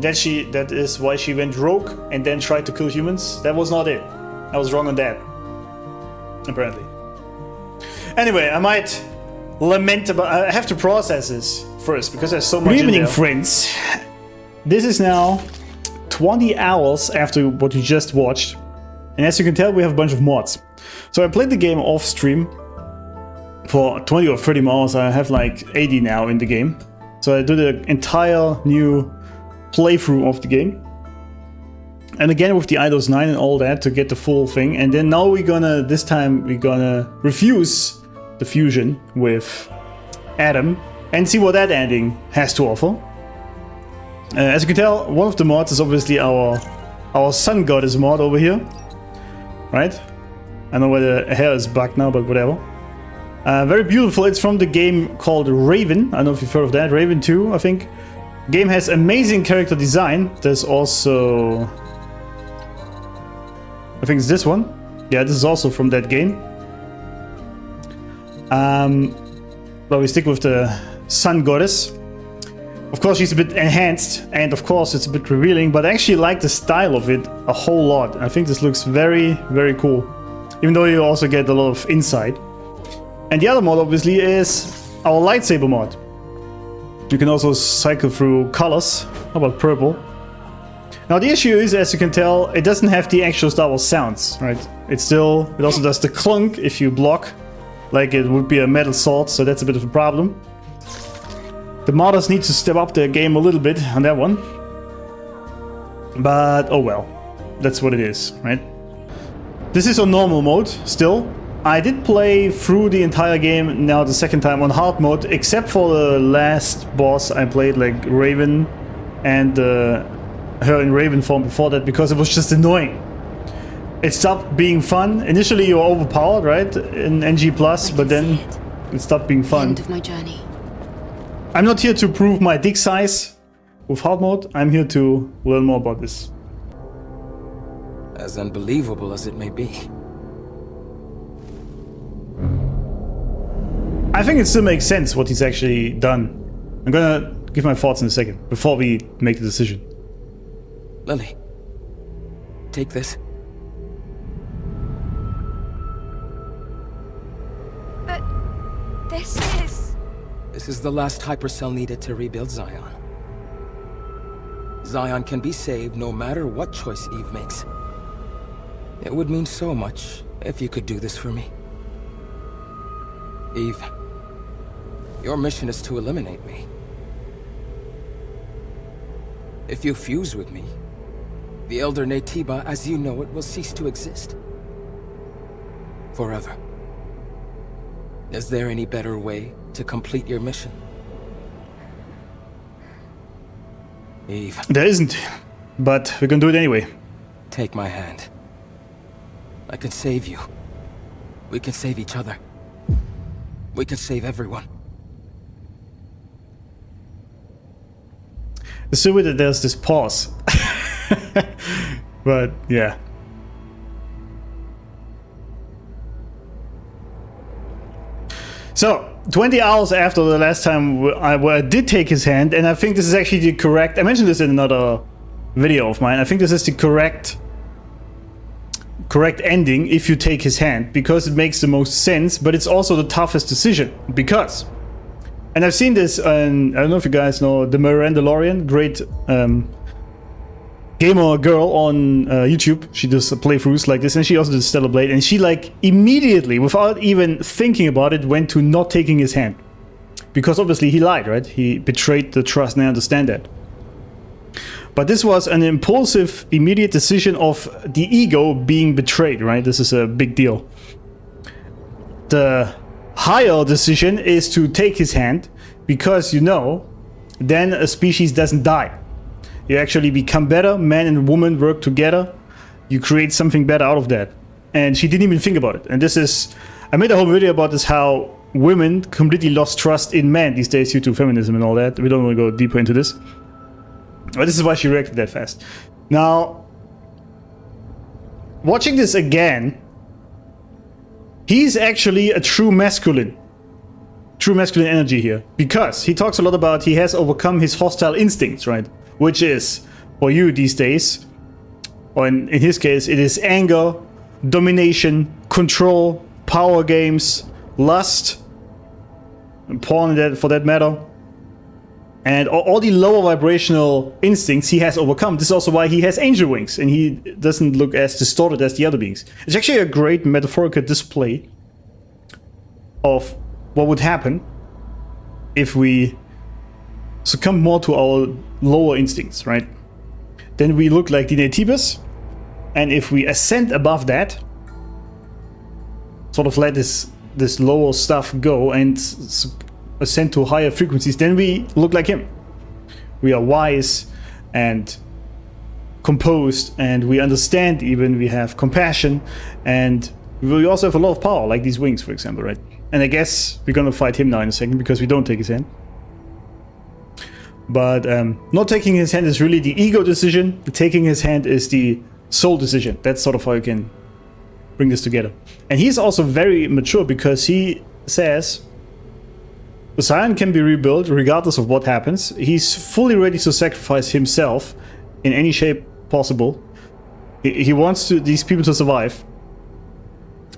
[SPEAKER 2] That is why she went rogue and then tried to kill humans. That was not it. I was wrong on that. Apparently. Anyway, I might lament about... I have to process this first because there's so much. Good evening, friends. This is now 20 hours after what you just watched. And as you can tell, we have a bunch of mods. So I played the game off stream for 20 or 30 hours. I have like 80 now in the game. So I did an entire new playthrough of the game. And again with the Eidos 9 and all that to get the full thing. And then now this time we're gonna refuse the fusion with Adam and see what that ending has to offer. As you can tell, one of the mods is obviously our Sun Goddess mod over here. Right? I know where the hair is bugged now, but whatever. Very beautiful. It's from the game called Raven. I don't know if you've heard of that. Raven 2, I think. Game has amazing character design. There's also... I think it's this one. Yeah, this is also from that game. But we stick with the Sun Goddess. Of course, she's a bit enhanced, and of course, it's a bit revealing, but I actually like the style of it a whole lot. I think this looks very, very cool. Even though you also get a lot of insight. And the other mod, obviously, is our lightsaber mod. You can also cycle through colors. How about purple? Now, the issue is, as you can tell, it doesn't have the actual Star Wars sounds, right? It also does the clunk if you block, like it would be a metal sword, so that's a bit of a problem. The modders need to step up their game a little bit on that one. But, oh well. That's what it is, right? This is on normal mode, still. I did play through the entire game now the second time on hard mode, except for the last boss I played, like Raven, and her in Raven form before that, because it was just annoying. It stopped being fun. Initially you were overpowered, right, in NG+, but then it stopped being fun.
[SPEAKER 1] End of my journey.
[SPEAKER 2] I'm not here to prove my dick size with hard mode. I'm here to learn more about this.
[SPEAKER 3] As unbelievable as it may be.
[SPEAKER 2] I think it still makes sense what he's actually done. I'm gonna give my thoughts in a second, before we make the decision.
[SPEAKER 3] Lily, take this.
[SPEAKER 4] But this is...
[SPEAKER 3] This is the last hypercell needed to rebuild Zion. Zion can be saved no matter what choice Eve makes. It would mean so much if you could do this for me. Eve, your mission is to eliminate me. If you fuse with me, the Elder Naytiba as you know it will cease to exist. Forever. Is there any better way to complete your mission? Eve.
[SPEAKER 2] There isn't, but we're gonna do it anyway.
[SPEAKER 3] Take my hand. I can save you. We can save each other. We can save everyone.
[SPEAKER 2] It's so weird that there's this pause. But yeah. So 20 hours after the last time where I did take his hand, and I think this is actually the correct, I mentioned this in another video of mine, I think this is the correct ending if you take his hand, because it makes the most sense, but it's also the toughest decision, because, and I've seen this, and I don't know if you guys know the Mandalorian, great gamer girl on YouTube. She does playthroughs like this, and she also does Stellar Blade, and she like immediately, without even thinking about it, went to not taking his hand, because obviously he lied, right? He betrayed the trust, and I understand that. But this was an impulsive, immediate decision of the ego being betrayed, right? This is a big deal. The higher decision is to take his hand, because you know, then a species doesn't die. You actually become better, man and woman work together, you create something better out of that. And she didn't even think about it. And this is, I made a whole video about this, how women completely lost trust in men these days due to feminism and all that. We don't want to go deeper into this. But this is why she reacted that fast. Now, watching this again, he's actually a true masculine energy here, because he talks a lot about he has overcome his hostile instincts, right? Which is, for you these days, or in his case, it is anger, domination, control, power games, lust, and porn for that matter. And all the lower vibrational instincts he has overcome. This is also why he has angel wings, and he doesn't look as distorted as the other beings. It's actually a great metaphorical display of what would happen if we succumb more to our lower instincts, right? Then we look like the Naytibas, and if we ascend above that, sort of let this lower stuff go and ascend to higher frequencies, then we look like him. We are wise and composed, and we understand, even we have compassion, and we also have a lot of power, like these wings, for example, right? And I guess we're gonna fight him now in a second, because we don't take his hand. But not taking his hand is really the ego decision. Taking his hand is the soul decision. That's sort of how you can bring this together. And he's also very mature, because he says Zion can be rebuilt regardless of what happens. He's fully ready to sacrifice himself in any shape possible. He wants these people to survive,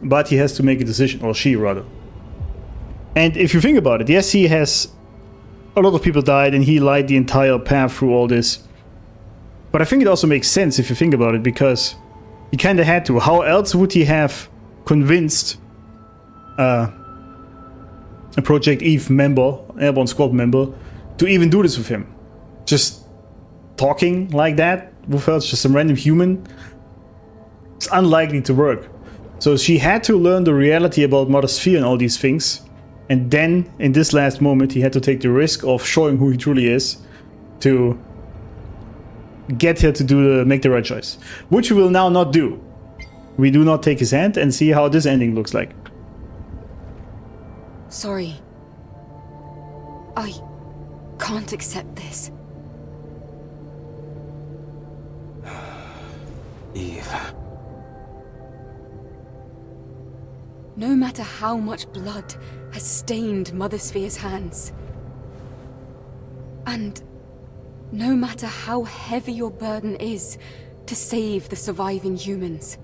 [SPEAKER 2] but he has to make a decision, or she rather. And if you think about it, yes, he has a lot of people died, and he lied the entire path through all this. But I think it also makes sense if you think about it, because he kind of had to. How else would he have convinced a Project Eve member, Airborne Squad member, to even do this with him? Just talking like that with her, just some random human? It's unlikely to work. So she had to learn the reality about Mother Sphere and all these things. And then, in this last moment, he had to take the risk of showing who he truly is to get her to make the right choice. Which we will now not do. We do not take his hand and see how this ending looks like.
[SPEAKER 1] Sorry. I can't accept this.
[SPEAKER 3] Eve.
[SPEAKER 1] No matter how much blood has stained Mother Sphere's hands, and no matter how heavy your burden is to save the surviving humans,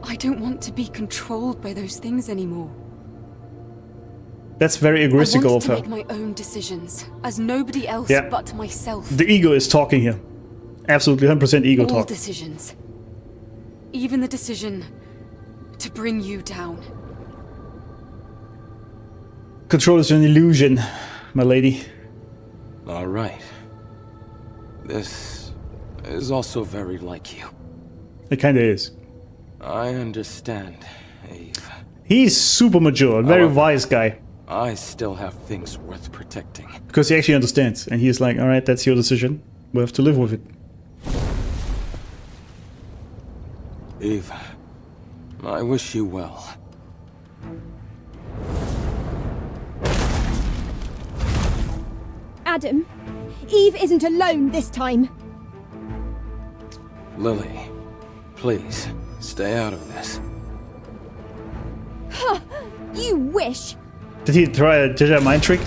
[SPEAKER 1] I don't want to be controlled by those things anymore.
[SPEAKER 2] That's very egoistical of her.
[SPEAKER 1] I want to make my own decisions, as nobody else but myself.
[SPEAKER 2] The ego is talking here. Absolutely 100% ego talk.
[SPEAKER 1] All decisions. Even the decision to bring you down.
[SPEAKER 2] Control is an illusion, my lady.
[SPEAKER 3] All right. This is also very like you.
[SPEAKER 2] It kinda is.
[SPEAKER 3] I understand, Eve.
[SPEAKER 2] He's super mature, a very wise guy.
[SPEAKER 3] I still have things worth protecting.
[SPEAKER 2] Because he actually understands. And he's like, alright, that's your decision. We have to live with it.
[SPEAKER 3] Eve, I wish you well.
[SPEAKER 5] Adam, Eve isn't alone this time.
[SPEAKER 3] Lily, please, stay out of this.
[SPEAKER 5] You wish.
[SPEAKER 2] Did he try a Jedi mind trick?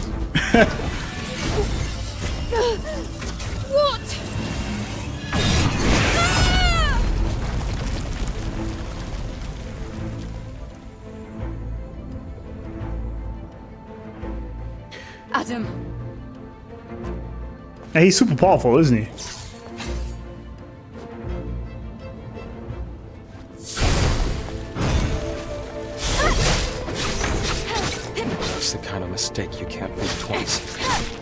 [SPEAKER 5] What?
[SPEAKER 1] Adam,
[SPEAKER 2] Yeah, he's super powerful, isn't he?
[SPEAKER 3] It's the kind of mistake you can't make twice.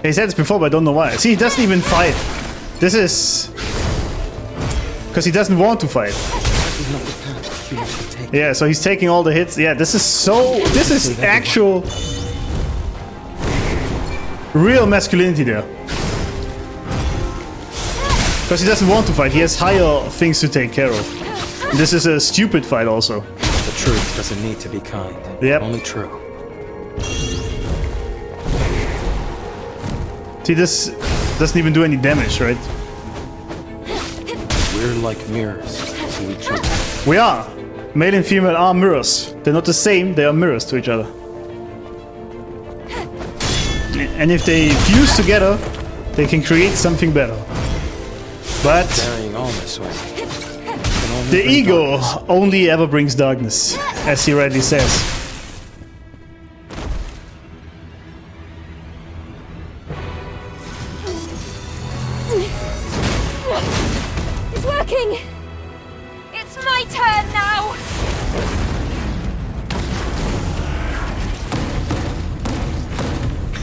[SPEAKER 2] He said this before, but I don't know why. See, he doesn't even fight. This is... because he doesn't want to fight.
[SPEAKER 3] This is not the path humans should take.
[SPEAKER 2] Yeah, so he's taking all the hits. Yeah, this is so... this is actual... real masculinity there. Because he doesn't want to fight. He has higher things to take care of. This is a stupid fight also.
[SPEAKER 3] The truth doesn't need to be kind.
[SPEAKER 2] Yep.
[SPEAKER 3] Only true.
[SPEAKER 2] See, this doesn't even do any damage, right?
[SPEAKER 3] We're like mirrors to each other.
[SPEAKER 2] We are. Male and female are mirrors. They're not the same, they are mirrors to each other. And if they fuse together, they can create something better. But
[SPEAKER 3] Carrying on this way. can only
[SPEAKER 2] the
[SPEAKER 3] bring
[SPEAKER 2] ego
[SPEAKER 3] darkness.
[SPEAKER 2] only ever brings darkness, as he rightly says.
[SPEAKER 5] It's working.
[SPEAKER 4] It's my turn now!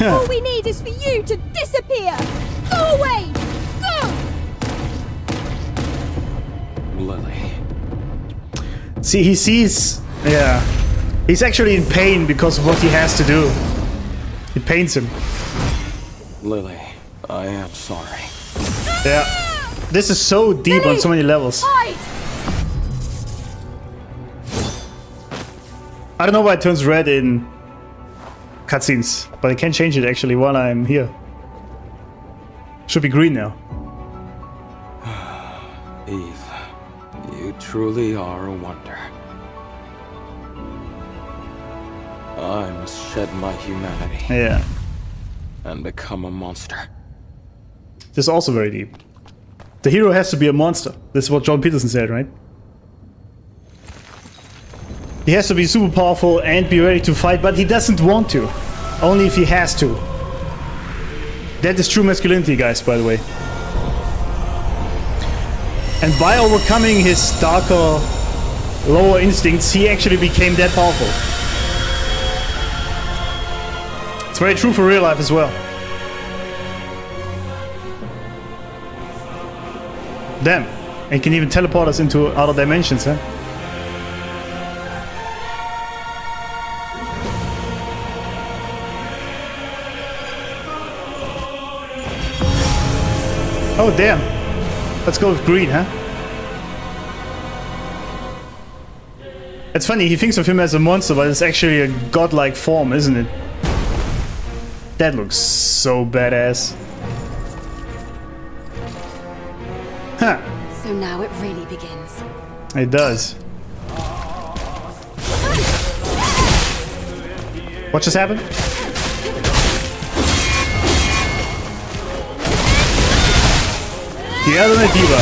[SPEAKER 5] All we need is for you to disappear. Go away. Go.
[SPEAKER 3] Lily.
[SPEAKER 2] See, he sees... yeah. He's actually in pain because of what he has to do. It pains him.
[SPEAKER 3] Lily, I am sorry.
[SPEAKER 2] Yeah. This is so deep on so many levels.
[SPEAKER 5] Hide.
[SPEAKER 2] I don't know why it turns red in cutscenes, but I can change it actually while I'm here. Should be green now.
[SPEAKER 3] Eve, you truly are a wonder. I must shed my humanity
[SPEAKER 2] Yeah.
[SPEAKER 3] and become a monster.
[SPEAKER 2] This is also very deep. The hero has to be a monster. This is what John Peterson said, right? He has to be super powerful and be ready to fight, but he doesn't want to. Only if he has to. That is true masculinity, guys, by the way. And by overcoming his darker, lower instincts, he actually became that powerful. It's very true for real life as well. Damn. And can even teleport us into other dimensions, huh? Oh, damn. Let's go with green, huh? It's funny, he thinks of him as a monster, but it's actually a godlike form, isn't it? That looks so badass. Huh.
[SPEAKER 1] so now it really begins.
[SPEAKER 2] It does. What just happened? The Element Diva.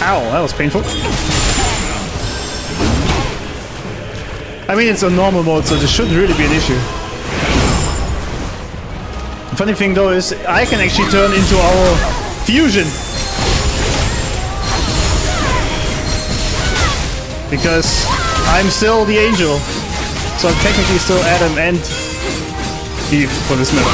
[SPEAKER 2] Ow, that was painful. I mean, it's on normal mode, so this shouldn't really be an issue. The funny thing though is, I can actually turn into our fusion. Because I'm still the angel. So I'm technically still Adam and Eve for this matter.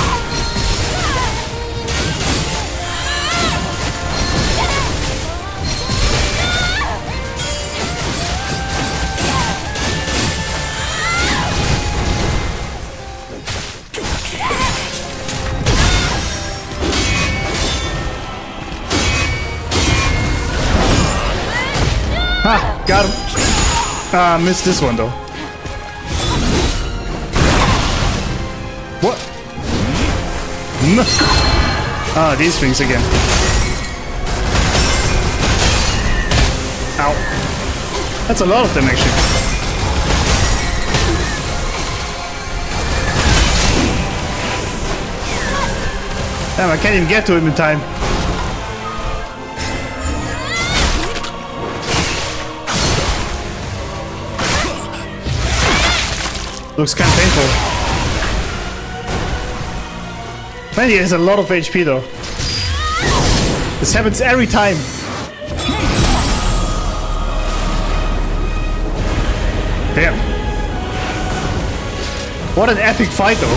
[SPEAKER 2] Ha! Got him! Ah, missed this one though. What? Ah, these things again. Ow. That's a lot of them actually. Damn, I can't even get to him in time. Looks kind of painful. Man, he has a lot of HP though. This happens every time. Damn. What an epic fight though.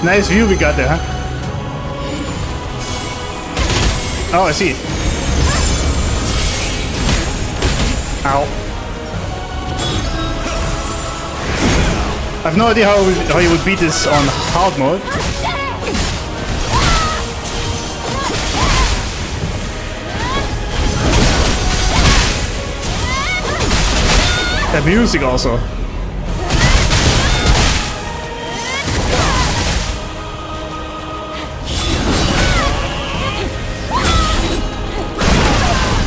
[SPEAKER 2] Nice view we got there, huh? Oh, I see it. Ow. I have no idea how you would beat this on hard mode. The music also.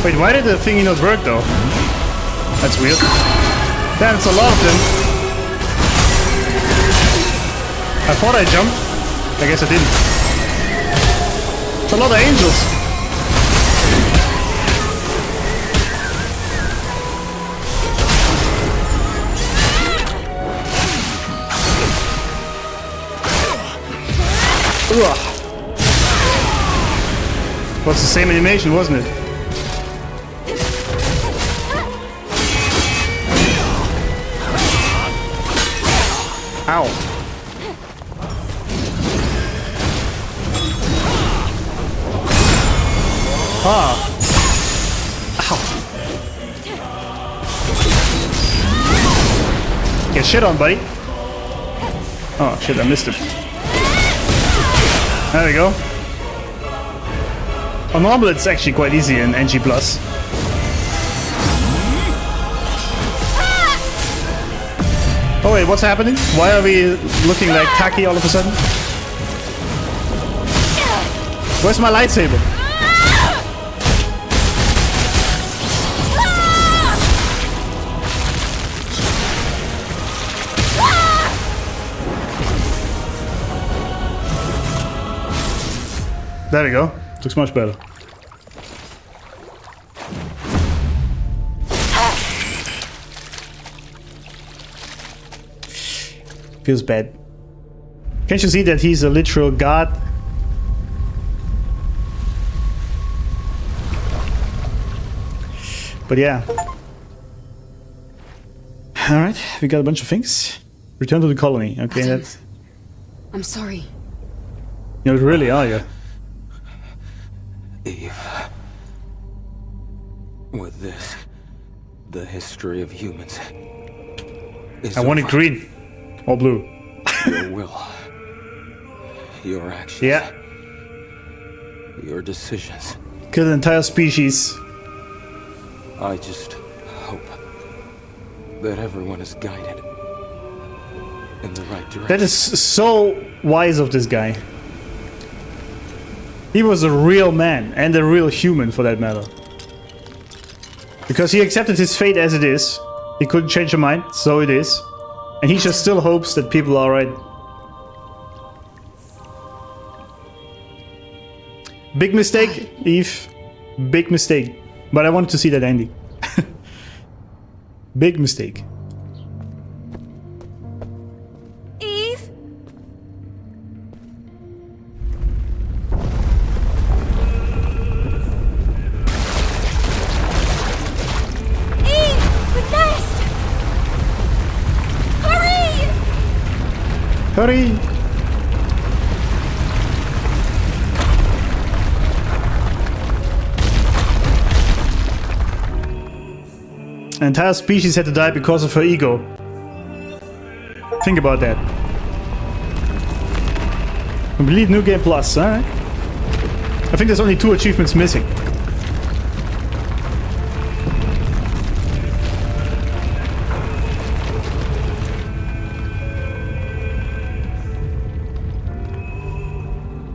[SPEAKER 2] Wait, why did the thingy not work though? That's weird. Damn, it's a lot of them. I thought I jumped. I guess I didn't. It's a lot of angels. Ugh. Was the same animation, wasn't it? Ow. Ah. Ow. Get shit on, buddy. Oh shit, I missed him. There we go. On normal it's actually quite easy in NG+. Oh wait, what's happening? Why are we looking like tacky all of a sudden? Where's my lightsaber? There we go. Looks much better. Feels bad. Can't you see that he's a literal god? But yeah. Alright, we got a bunch of things. Return to the colony. Okay,
[SPEAKER 1] Adam,
[SPEAKER 2] that's...
[SPEAKER 1] I'm sorry.
[SPEAKER 2] You really are you?
[SPEAKER 3] Eve. With this, the history of humans is
[SPEAKER 2] I want it
[SPEAKER 3] over.
[SPEAKER 2] green. Or blue.
[SPEAKER 3] Your will. Your actions.
[SPEAKER 2] Yeah.
[SPEAKER 3] Your decisions.
[SPEAKER 2] Kill the entire species.
[SPEAKER 3] I just hope that everyone is guided in the right direction.
[SPEAKER 2] That is so wise of this guy. He was a real man, and a real human for that matter. Because he accepted his fate as it is. He couldn't change her mind, so it is. And he just still hopes that people are alright. Big mistake, Eve. Big mistake. But I wanted to see that ending. Big mistake.
[SPEAKER 5] Eve? Eve! The nest!
[SPEAKER 2] Hurry! An entire species had to die because of her ego. Think about that. Complete New Game Plus, alright. I think there's only 2 achievements missing.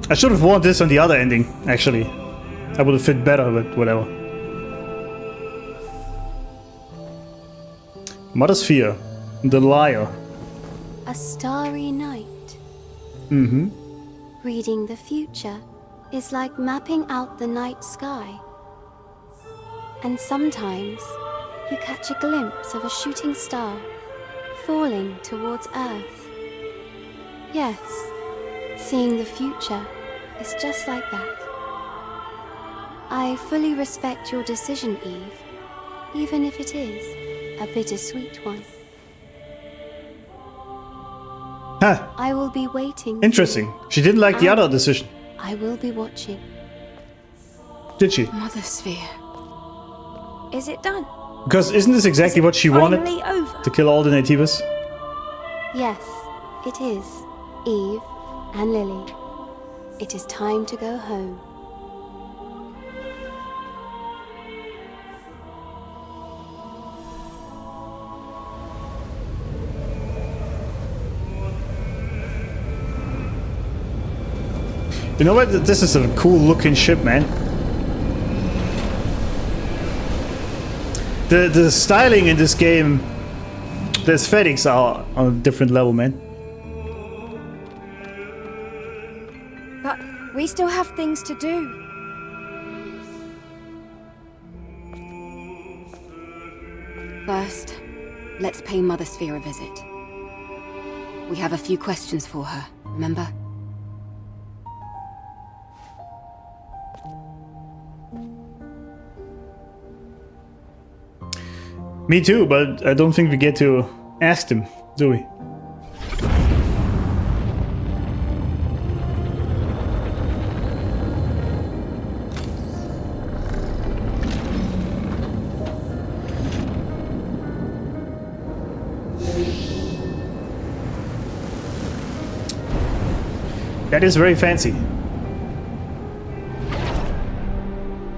[SPEAKER 2] I should have worn this on the other ending, actually. That would have fit better, but whatever. Mother Sphere. The Liar.
[SPEAKER 7] A starry night.
[SPEAKER 2] Mm-hmm.
[SPEAKER 7] Reading the future is like mapping out the night sky. And sometimes you catch a glimpse of a shooting star falling towards Earth. Yes, seeing the future is just like that. I fully respect your decision, Eve, even if it is a bittersweet one.
[SPEAKER 2] Huh.
[SPEAKER 7] I will be waiting.
[SPEAKER 2] Interesting. She didn't like the other decision.
[SPEAKER 7] I will be watching.
[SPEAKER 2] Did she?
[SPEAKER 1] Mother Sphere.
[SPEAKER 5] Is it done?
[SPEAKER 2] Because isn't this exactly what she wanted?
[SPEAKER 5] Finally over.
[SPEAKER 2] To kill all the nativas?
[SPEAKER 7] Yes, it is. Eve and Lily. It is time to go home.
[SPEAKER 2] You know what? This is a cool looking ship, man. The styling in this game, the aesthetics are on a different level, man.
[SPEAKER 5] But we still have things to do.
[SPEAKER 1] First, let's pay Mother Sphere a visit. We have a few questions for her, remember?
[SPEAKER 2] Me too, but I don't think we get to ask them, do we? That is very fancy.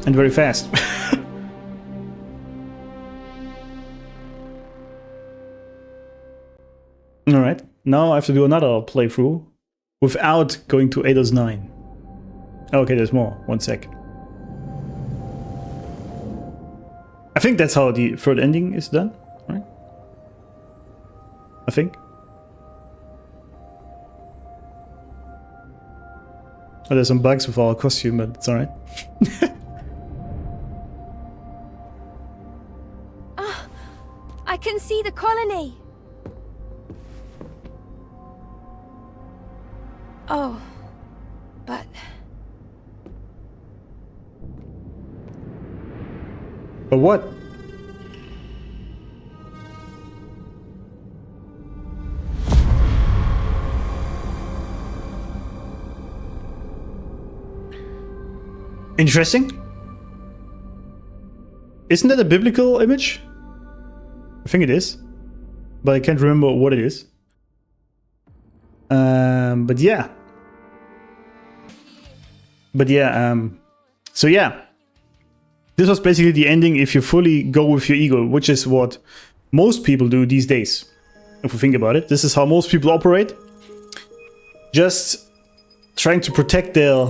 [SPEAKER 2] And very fast. Alright, now I have to do another playthrough without going to Eidos 9. Okay, there's more. One sec. I think that's how the third ending is done, right? I think. Oh, there's some bugs with our costume, but it's alright.
[SPEAKER 5] I can see the colony. Oh, but...
[SPEAKER 2] But what? Interesting. Isn't that a biblical image? I think it is, but I can't remember what it is. But yeah. So yeah. This was basically the ending if you fully go with your ego, which is what most people do these days. If we think about it, this is how most people operate. Just trying to protect their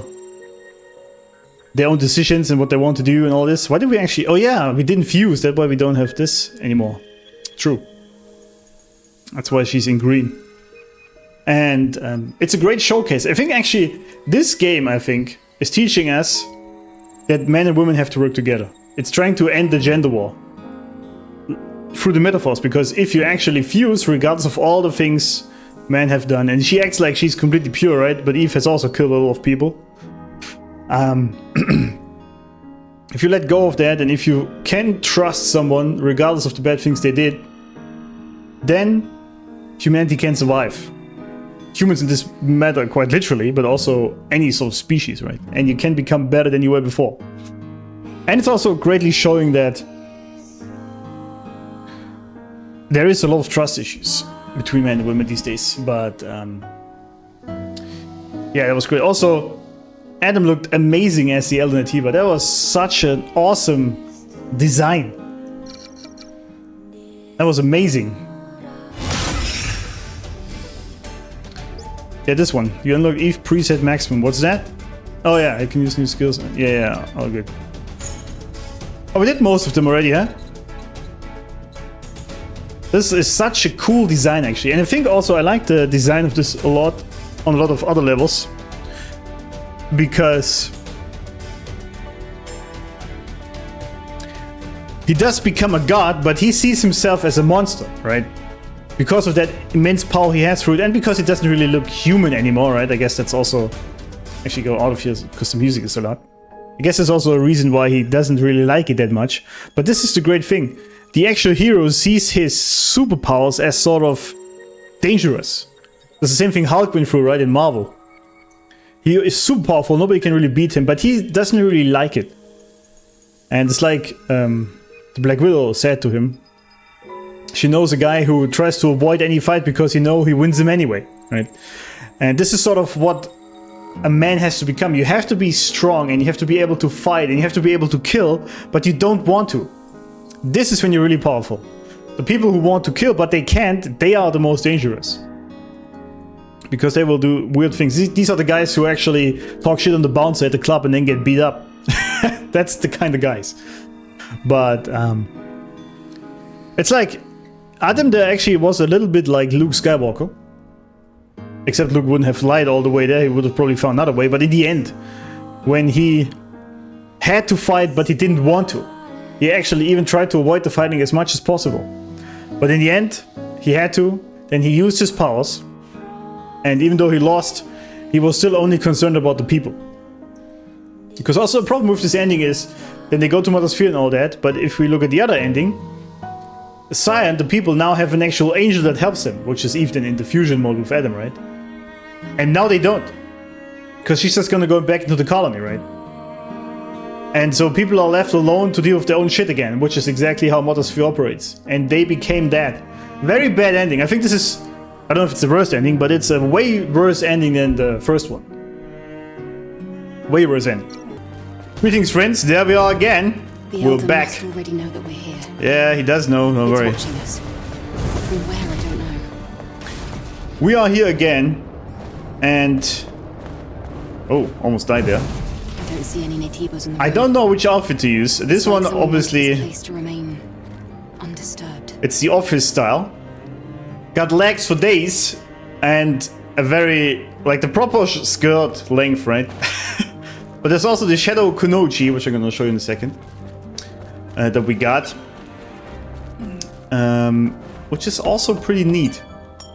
[SPEAKER 2] own decisions and what they want to do and all this. Why did we actually... Oh yeah, we didn't fuse, that's why we don't have this anymore. True. That's why she's in green. And it's a great showcase. I think actually this game, I think, is teaching us that men and women have to work together. It's trying to end the gender war through the metaphors, because if you actually fuse, regardless of all the things men have done, and she acts like she's completely pure, right? But Eve has also killed a lot of people. If you let go of that, and if you can trust someone regardless of the bad things they did, then humanity can survive. humans in this matter quite literally, but also any sort of species, right? And you can become better than you were before. And it's also greatly showing that there is a lot of trust issues between men and women these days, but yeah, that was great. Also, Adam looked amazing as the Elder Nativa. That was such an awesome design. That was amazing. Yeah, this one. You unlock Eve preset maximum. What's that? Oh yeah, I can use new skills. Yeah, all good. Oh, we did most of them already, huh? This is such a cool design, actually. And I think also I like the design of this a lot on a lot of other levels. Because he does become a god, but he sees himself as a monster, right? Because of that immense power he has through it, and because he doesn't really look human anymore, right? I guess that's also... Actually go out of here because the music is a lot. I guess there's also a reason why he doesn't really like it that much. But this is the great thing. The actual hero sees his superpowers as sort of dangerous. That's the same thing Hulk went through, right, in Marvel. He is super powerful, nobody can really beat him, but he doesn't really like it. And it's like the Black Widow said to him. She knows a guy who tries to avoid any fight because he wins him anyway, right? And this is sort of what a man has to become. You have to be strong, and you have to be able to fight, and you have to be able to kill, but you don't want to. This is when you're really powerful. The people who want to kill, but they can't, they are the most dangerous. Because they will do weird things. These are the guys who actually talk shit on the bouncer at the club and then get beat up. That's the kind of guys. But it's like Adam there actually was a little bit like Luke Skywalker. Except Luke wouldn't have lied all the way there. He would have probably found another way. But in the end, when he had to fight but he didn't want to, he actually even tried to avoid the fighting as much as possible. But in the end, he had to. Then he used his powers. And even though he lost, he was still only concerned about the people. Because also the problem with this ending is, then they go to Mother's Sphere and all that, but if we look at the other ending, Zion, the people now have an actual angel that helps them, which is Eve then in the fusion mode with Adam, right? And now they don't. Because she's just gonna go back into the colony, right? And so people are left alone to deal with their own shit again, which is exactly how Mother's Sphere operates. And they became that. Very bad ending. I think this is... I don't know if it's the worst ending, but it's a way worse ending than the first one. Way worse ending. Greetings, friends. There we are again. We're back.
[SPEAKER 1] Must already know that we're here.
[SPEAKER 2] Yeah, he does know. Don't worry.
[SPEAKER 1] It's watching us. From where, I don't know.
[SPEAKER 2] We are here again, and oh, almost died there.
[SPEAKER 1] I don't see any Nativos in the
[SPEAKER 2] I
[SPEAKER 1] road.
[SPEAKER 2] don't know which outfit to use. This
[SPEAKER 1] It's like
[SPEAKER 2] one,
[SPEAKER 1] someone wants this
[SPEAKER 2] obviously,
[SPEAKER 1] place to remain undisturbed.
[SPEAKER 2] it's the office style. Got legs for days, and a very, like the proper skirt length, right? But there's also the Shadow Kunoichi, which I'm gonna show you in a second, that we got. Which is also pretty neat.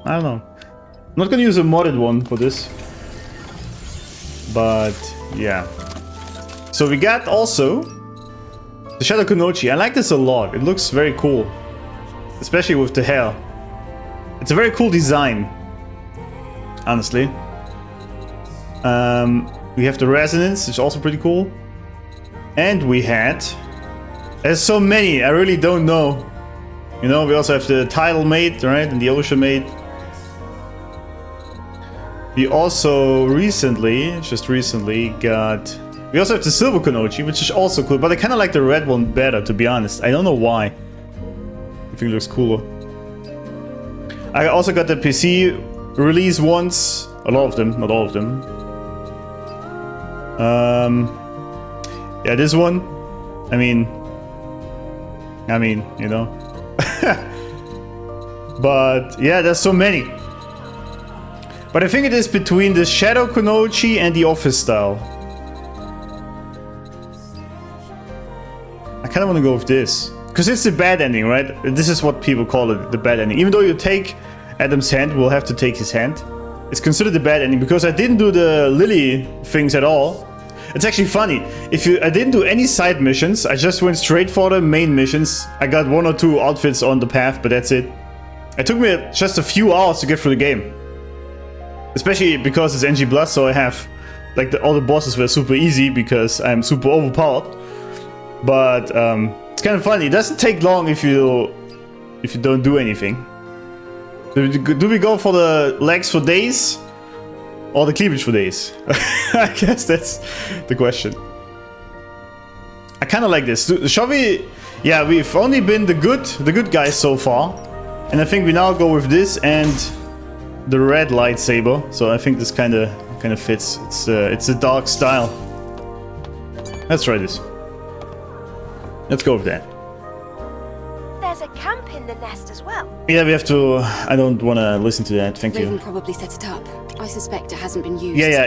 [SPEAKER 2] I don't know. I'm not gonna use a modded one for this. But, yeah. So we got also the Shadow Kunoichi. I like this a lot. It looks very cool. Especially with the hair. It's a very cool design. Honestly. We have the resonance, which is also pretty cool. And we had... There's so many, I really don't know. You know, we also have the Tidal Maid, right? And the Ocean Maid. We also just recently got... We also have the Silver Kunoichi, which is also cool. But I kind of like the red one better, to be honest. I don't know why. I think it looks cooler. I also got the PC release ones. A lot of them, not all of them. Yeah, this one. I mean, you know. But yeah, there's so many. But I think it is between the Shadow Kunoichi and the Office style. I kind of want to go with this. Because it's the bad ending, right? This is what people call it, the bad ending. Even though you take Adam's hand, we'll have to take his hand. It's considered the bad ending because I didn't do the Lily things at all. It's actually funny. I didn't do any side missions. I just went straight for the main missions. I got 1 or 2 outfits on the path, but that's it. It took me just a few hours to get through the game. Especially because it's NG Plus, so I have like all the bosses were super easy because I'm super overpowered. But it's kind of funny. It doesn't take long if you don't do anything. Do we go for the legs for days or the cleavage for days? I guess that's the question. I kind of like this. Shall we? Yeah, we've only been the good guys so far, and I think we now go with this and the red lightsaber. So I think this kind of fits. It's a dark style. Let's try this. Let's go with that.
[SPEAKER 4] There's a camp in the nest as well.
[SPEAKER 2] Yeah, we have to. I don't want to listen to that. Thank
[SPEAKER 1] Raven
[SPEAKER 2] you.
[SPEAKER 1] probably set it up. I suspect it hasn't been used.
[SPEAKER 2] Yeah.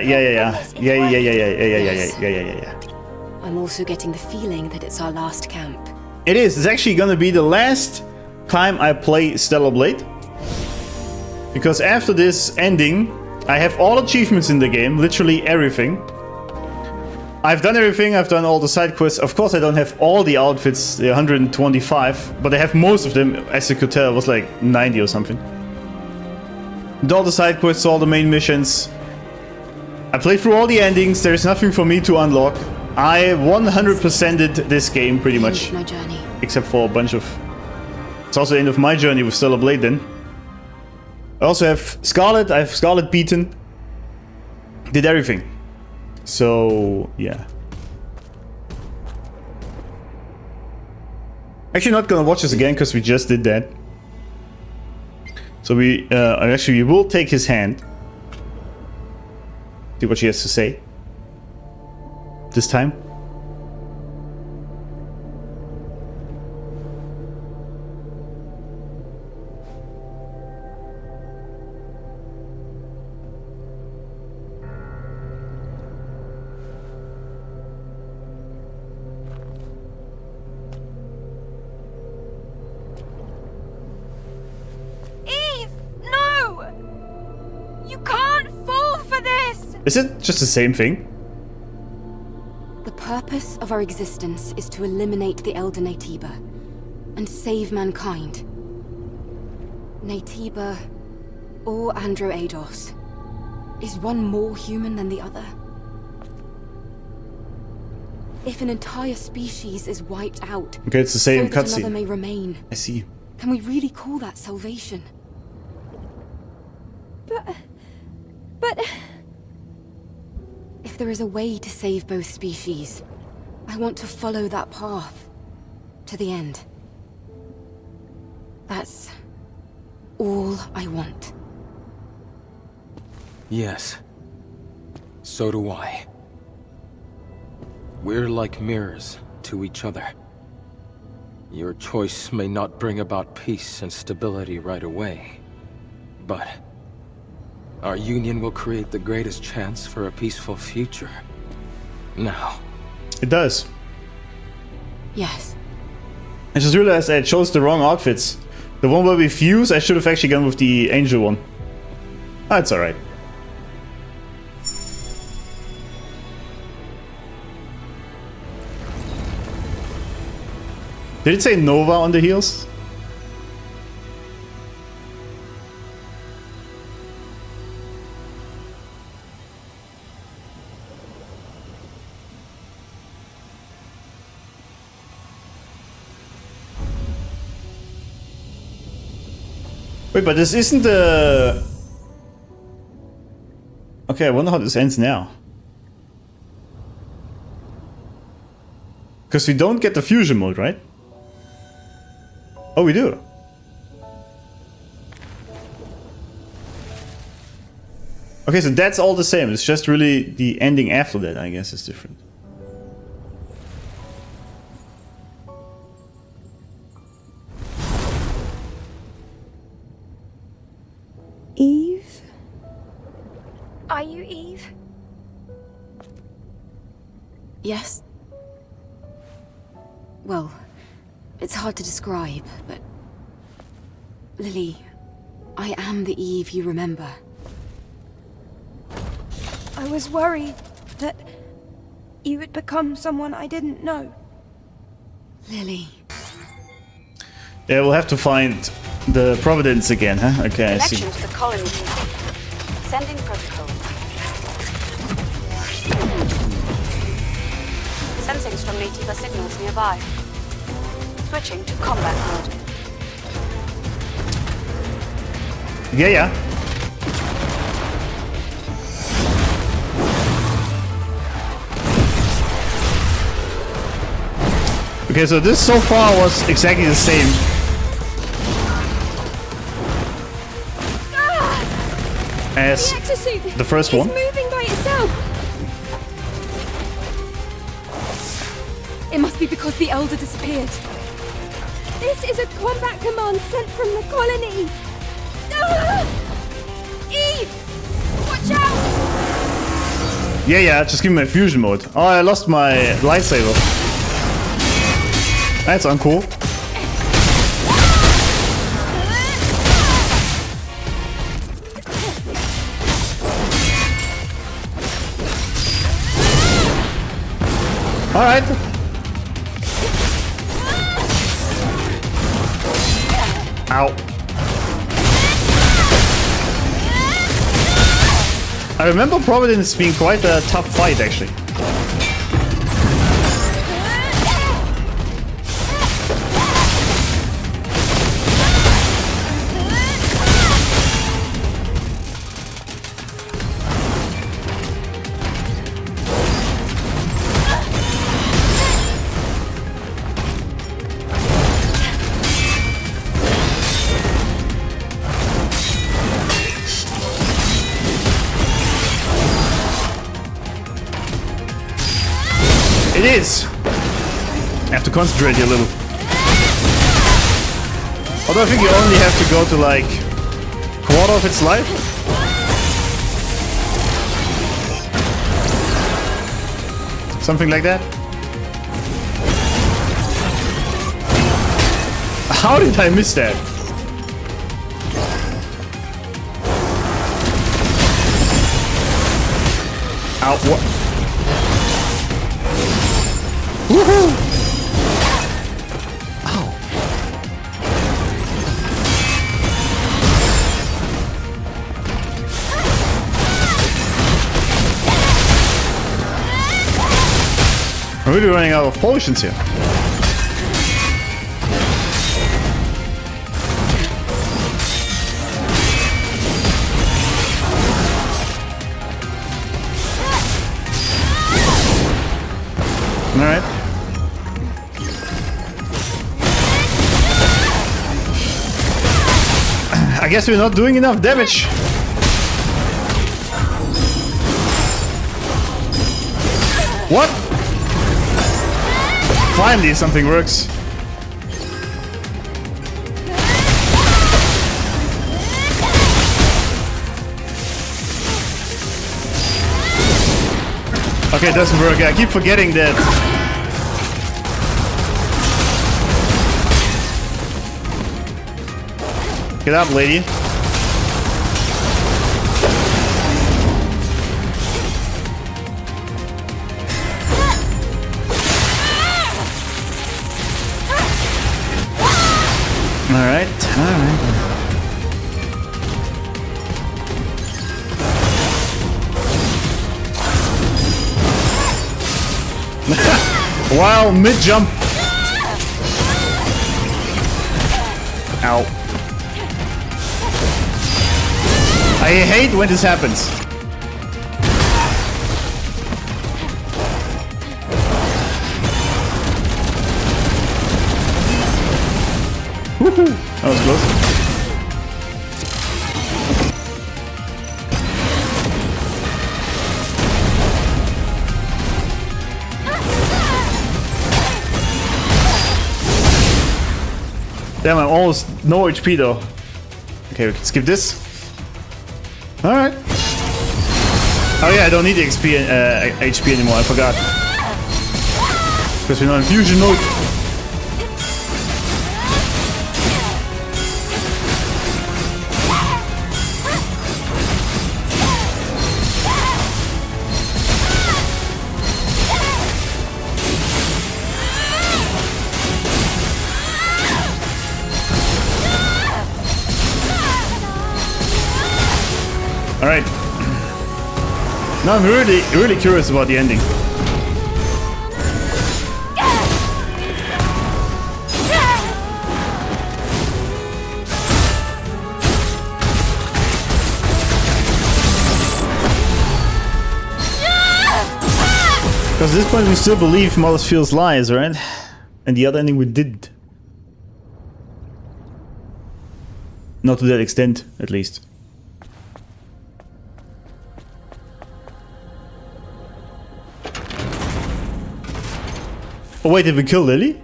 [SPEAKER 1] I'm also getting the feeling that it's our last camp.
[SPEAKER 2] It is. It's actually gonna be the last time I play Stellar Blade. Because after this ending, I have all achievements in the game, literally everything. I've done everything, I've done all the side quests. Of course I don't have all the outfits, the 125, but I have most of them. As you could tell, it was like 90 or something. Did all the side quests, all the main missions. I played through all the endings, there's nothing for me to unlock. I 100%ed this game pretty much.
[SPEAKER 1] End of my journey.
[SPEAKER 2] Except for a bunch of... It's also the end of my journey with Stellar Blade then. I also have Scarlet, I have Scarlet beaten. Did everything. So, yeah. Actually not gonna watch this again because we just did that. So we will take his hand. See what she has to say. This time. Is it just the same thing?
[SPEAKER 1] The purpose of our existence is to eliminate the Elder Naytiba and save mankind. Naytiba or Andro Eidos. Is one more human than the other? If an entire species is wiped out,
[SPEAKER 2] okay, it's the same
[SPEAKER 1] so that another
[SPEAKER 2] cutscene.
[SPEAKER 1] may remain.
[SPEAKER 2] I see.
[SPEAKER 1] Can we really call that salvation?
[SPEAKER 5] But...
[SPEAKER 1] If there is a way to save both species, I want to follow that path to the end. That's all I want.
[SPEAKER 3] Yes. So do I. We're like mirrors to each other. Your choice may not bring about peace and stability right away, but our union will create the greatest chance for a peaceful future. Now.
[SPEAKER 2] It does.
[SPEAKER 1] Yes.
[SPEAKER 2] I just realized I chose the wrong outfits. The one where we fuse, I should have actually gone with the angel one. Ah, it's alright. Did it say Nova on the heels? Wait, but this isn't the... Okay, I wonder how this ends now. Because we don't get the fusion mode, right? Oh, we do. Okay, so that's all the same. It's just really the ending after that, I guess, is different.
[SPEAKER 5] Eve?
[SPEAKER 4] Are you Eve?
[SPEAKER 1] Yes. Well, it's hard to describe, but... Lily, I am the Eve you remember.
[SPEAKER 5] I was worried that you would become someone I didn't know.
[SPEAKER 1] Lily.
[SPEAKER 2] Yeah, we'll have to find the Providence again, huh? Okay, I see.
[SPEAKER 6] Connection to the colony complete. Sending protocol. Sensing strong native signals nearby. Switching to combat mode.
[SPEAKER 2] Yeah. Okay, so this so far was exactly the same. As the first one.
[SPEAKER 5] It's moving by itself.
[SPEAKER 1] It must be because the Elder disappeared.
[SPEAKER 5] This is a combat command sent from the colony. Ah! Eve! Watch out!
[SPEAKER 2] Yeah, just give me my fusion mode. Oh, I lost my lightsaber. That's uncool. Alright. Ow. I remember Providence being quite a tough fight, actually. It is! I have to concentrate here a little. Although I think you only have to go to like quarter of its life. Something like that. How did I miss that? Ow, what? Woohoo! Ow. I'm really running out of potions here. Alright. I guess we're not doing enough damage. What? Finally something works. Okay, it doesn't work. I keep forgetting that. Get up, lady. Alright. Wow, mid-jump. Ow. I hate when this happens. Woohoo! That was close. Damn, I'm almost no HP though. Okay, we can skip this. Alright. Oh yeah, I don't need the HP anymore, I forgot. Because we're not in fusion mode. Alright. Now I'm really curious about the ending. Because at this point we still believe Mother's lies, right? And the other ending we didn't. Not to that extent, at least. Oh wait, did we kill Lily?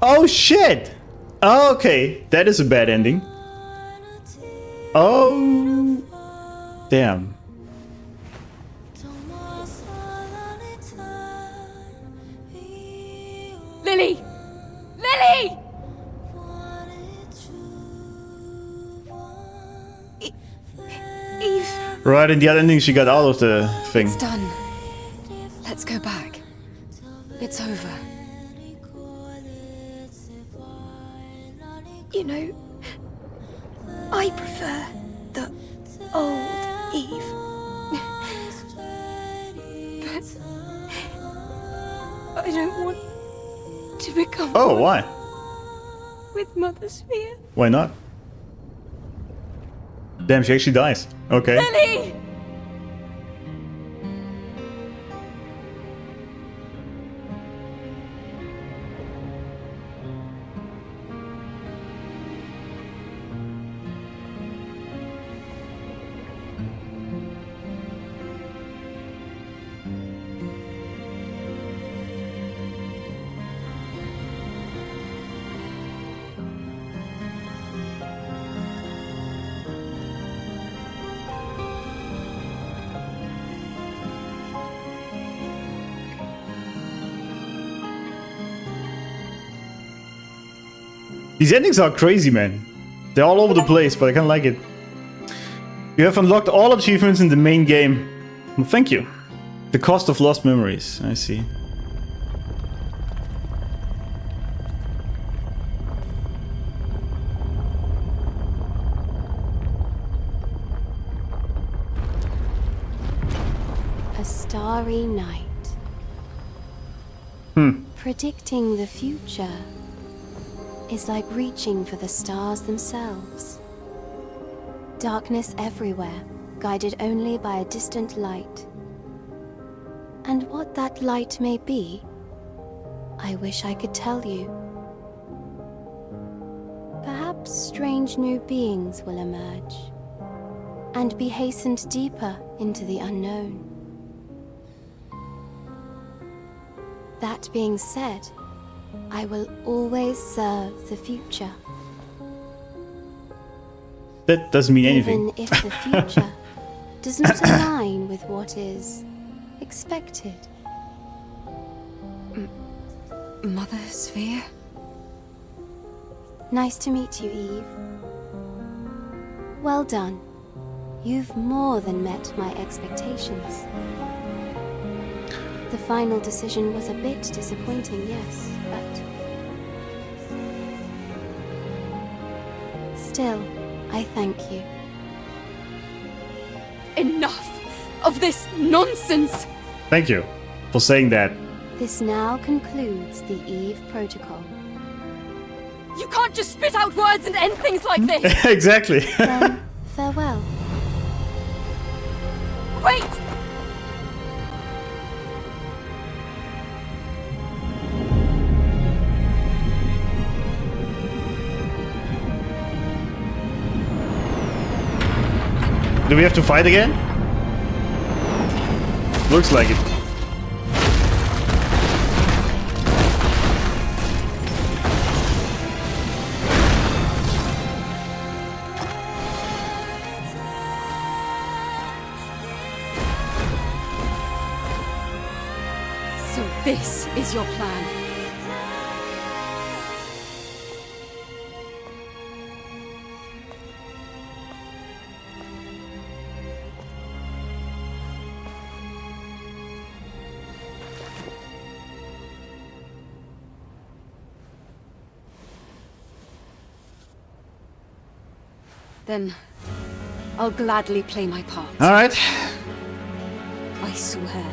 [SPEAKER 2] Oh shit! Oh, okay, that is a bad ending. Oh, damn.
[SPEAKER 1] Lily! Lily!
[SPEAKER 5] Eve.
[SPEAKER 2] Right, in the other ending she got out of the thing.
[SPEAKER 1] It's done. Let's go back. It's over.
[SPEAKER 5] You know, I prefer the old Eve. But I don't want to become
[SPEAKER 2] Oh,
[SPEAKER 5] one
[SPEAKER 2] why?
[SPEAKER 5] with Mother Sphere.
[SPEAKER 2] Why not? Damn, she actually dies. Okay.
[SPEAKER 1] Lily!
[SPEAKER 2] These endings are crazy, man. They're all over the place, but I kinda like it. You have unlocked all achievements in the main game. Well, thank you. The cost of lost memories. I see.
[SPEAKER 7] A starry night. Predicting the future is like reaching for the stars themselves. Darkness everywhere, guided only by a distant light. And what that light may be, I wish I could tell you. Perhaps strange new beings will emerge and be hastened deeper into the unknown. That being said, I will always serve the future.
[SPEAKER 2] That doesn't mean anything.
[SPEAKER 7] Even if the future does not align with what is expected.
[SPEAKER 1] Mother Sphere?
[SPEAKER 7] Nice to meet you, Eve. Well done. You've more than met my expectations. The final decision was a bit disappointing, yes, but... Still, I thank you.
[SPEAKER 1] Enough of this nonsense!
[SPEAKER 2] Thank you for saying that.
[SPEAKER 7] This now concludes the Eve Protocol.
[SPEAKER 1] You can't just spit out words and end things like this!
[SPEAKER 2] Exactly.
[SPEAKER 7] Then, farewell.
[SPEAKER 1] Wait!
[SPEAKER 2] Do we have to fight again? Looks like it.
[SPEAKER 1] So this is your plan. Then I'll gladly play my part.
[SPEAKER 2] Alright.
[SPEAKER 1] I swear.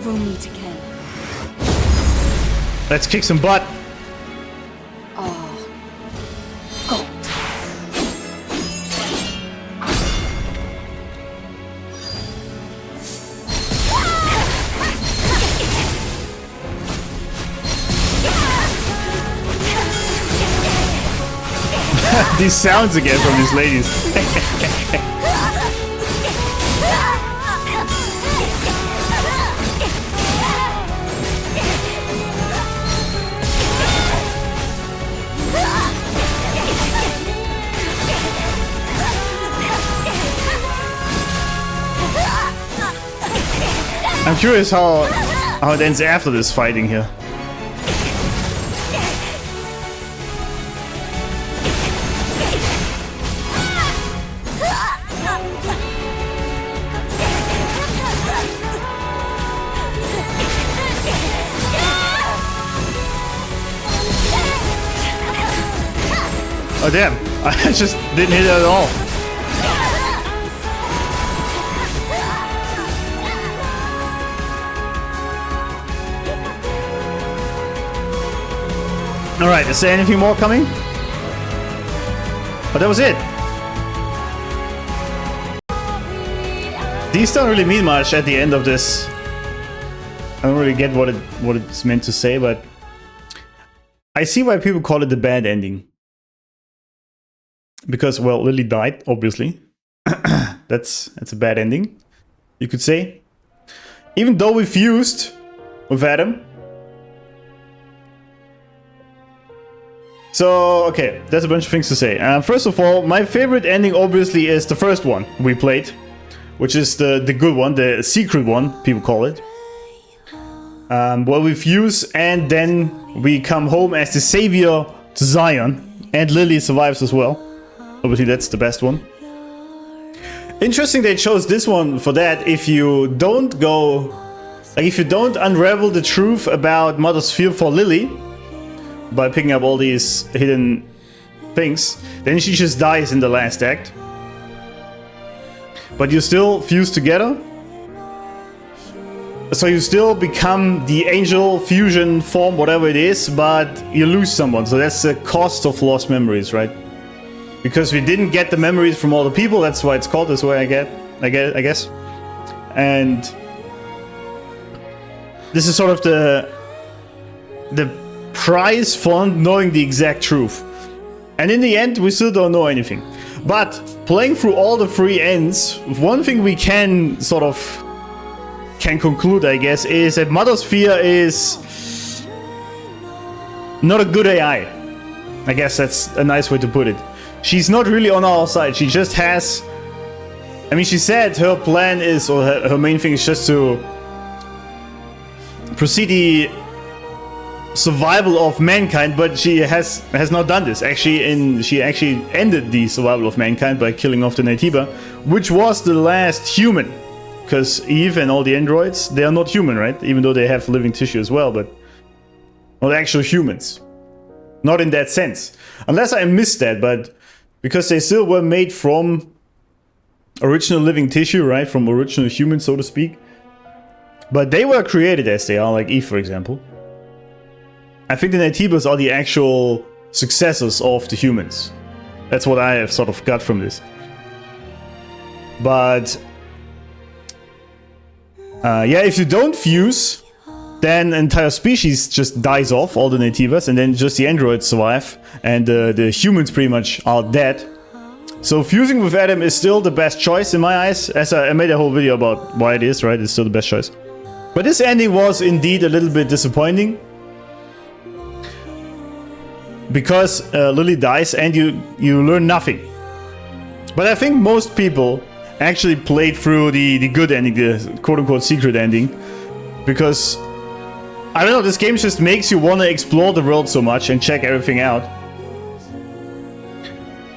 [SPEAKER 1] We'll meet again.
[SPEAKER 2] Let's kick some butt.
[SPEAKER 1] Ah, God.
[SPEAKER 2] These sounds again from these ladies. I'm curious how it ends after this fighting here. Oh damn, I just didn't hit it at all. Alright, is there anything more coming? Oh, that was it. These don't really mean much at the end of this. I don't really get what it's meant to say, but I see why people call it the bad ending. Because, well, Lily died, obviously. That's a bad ending, you could say. Even though we fused with Adam. So, okay, there's a bunch of things to say. First of all, my favorite ending obviously is the first one we played, which is the good one, the secret one, people call it. Where we fuse and then we come home as the savior to Zion, and Lily survives as well. Obviously, that's the best one. Interesting they chose this one for that. If you don't go, like if you don't unravel the truth about Mother's fear for Lily by picking up all these hidden things, then she just dies in the last act. But you still fuse together. So you still become the angel fusion form, whatever it is, but you lose someone. So that's the cost of lost memories, right? Because we didn't get the memories from all the people, that's why it's called this way, I guess. And this is sort of the price for knowing the exact truth. And in the end, we still don't know anything. But playing through all the three ends, one thing we can sort of conclude, I guess, is that Mother's fear is not a good AI. I guess that's a nice way to put it. She's not really on our side. She just has... I mean, she said her plan is, or her main thing is just to proceed the survival of mankind, but she has not done this. Actually, she actually ended the survival of mankind by killing off the Naytiba, which was the last human. Because Eve and all the androids, they are not human, right? Even though they have living tissue as well, but not actual humans. Not in that sense. Unless I missed that, but because they still were made from original living tissue, right? From original humans, so to speak. But they were created as they are, like Eve, for example. I think the Naytibas are the actual successors of the humans. That's what I have sort of got from this. But yeah, if you don't fuse, then an entire species just dies off, all the Naytibas, and then just the androids survive, and the humans pretty much are dead. So fusing with Adam is still the best choice in my eyes, as I made a whole video about why it is, right? It's still the best choice. But this ending was indeed a little bit disappointing. Because Lily dies and you learn nothing. But I think most people actually played through the good ending, the quote-unquote secret ending. Because, I don't know, this game just makes you want to explore the world so much and check everything out.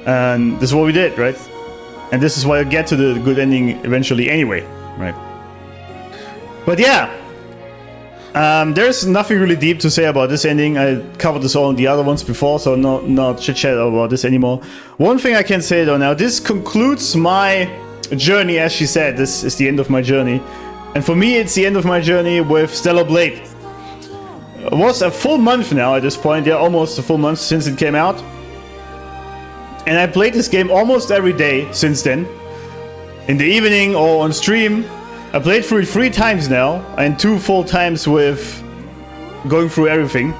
[SPEAKER 2] And this is what we did, right? And this is why you get to the good ending eventually anyway, right? But yeah, There's nothing really deep to say about this ending. I covered this all in the other ones before, so not chit chat about this anymore. One thing I can say though now, this concludes my journey, as she said. This is the end of my journey. And for me, it's the end of my journey with Stellar Blade. It was a full month now at this point, yeah, almost a full month since it came out. And I played this game almost every day since then. In the evening or on stream. I played through it 3 times now, and 2 full times with going through everything.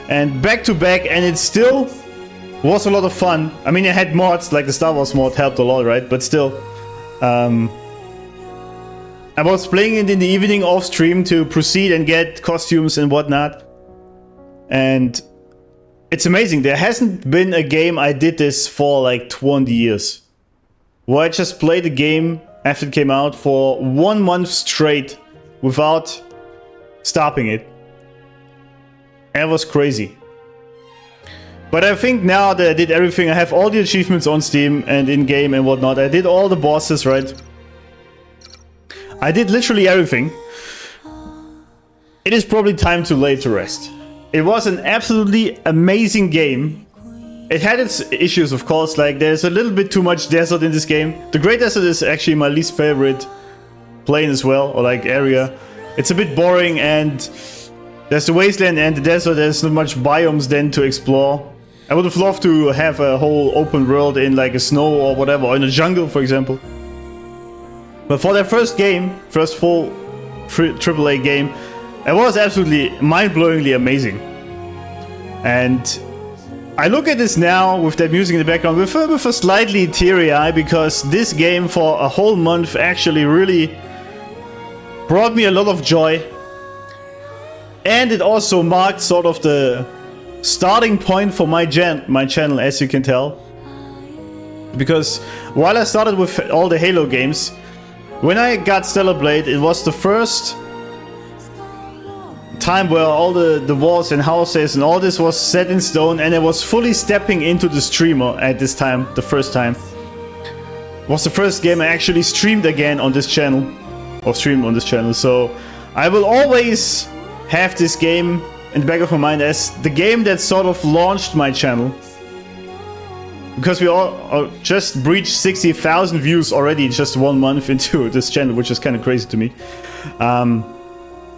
[SPEAKER 2] And back to back, and it still was a lot of fun. I mean, I had mods, like the Star Wars mod helped a lot, right? But still, I was playing it in the evening off stream to proceed and get costumes and whatnot. And it's amazing. There hasn't been a game I did this for like 20 years. Where I just played the game after it came out for 1 month straight without stopping it. And it was crazy. But I think now that I did everything, I have all the achievements on Steam and in-game and whatnot. I did all the bosses, right? I did literally everything. It is probably time to lay to rest. It was an absolutely amazing game. It had its issues, of course, like there's a little bit too much desert in this game. The Great Desert is actually my least favorite plane as well, or like area. It's a bit boring, and there's the wasteland and the desert. There's not much biomes then to explore. I would have loved to have a whole open world in like a snow or whatever, or in a jungle, for example. But for their first game, first full AAA game, it was absolutely mind-blowingly amazing. And I look at this now with that music in the background with a slightly teary eye, because this game for a whole month actually really brought me a lot of joy. And it also marked sort of the starting point for my channel, as you can tell. Because while I started with all the Halo games, when I got Stellar Blade, it was the first time where all the walls and houses and all this was set in stone, and I was fully stepping into the streamer at this time, the first time. It was the first game I actually streamed again on this channel, or streamed on this channel, so I will always have this game in the back of my mind as the game that sort of launched my channel. Because we all just breached 60,000 views already just 1 month into this channel, which is kind of crazy to me.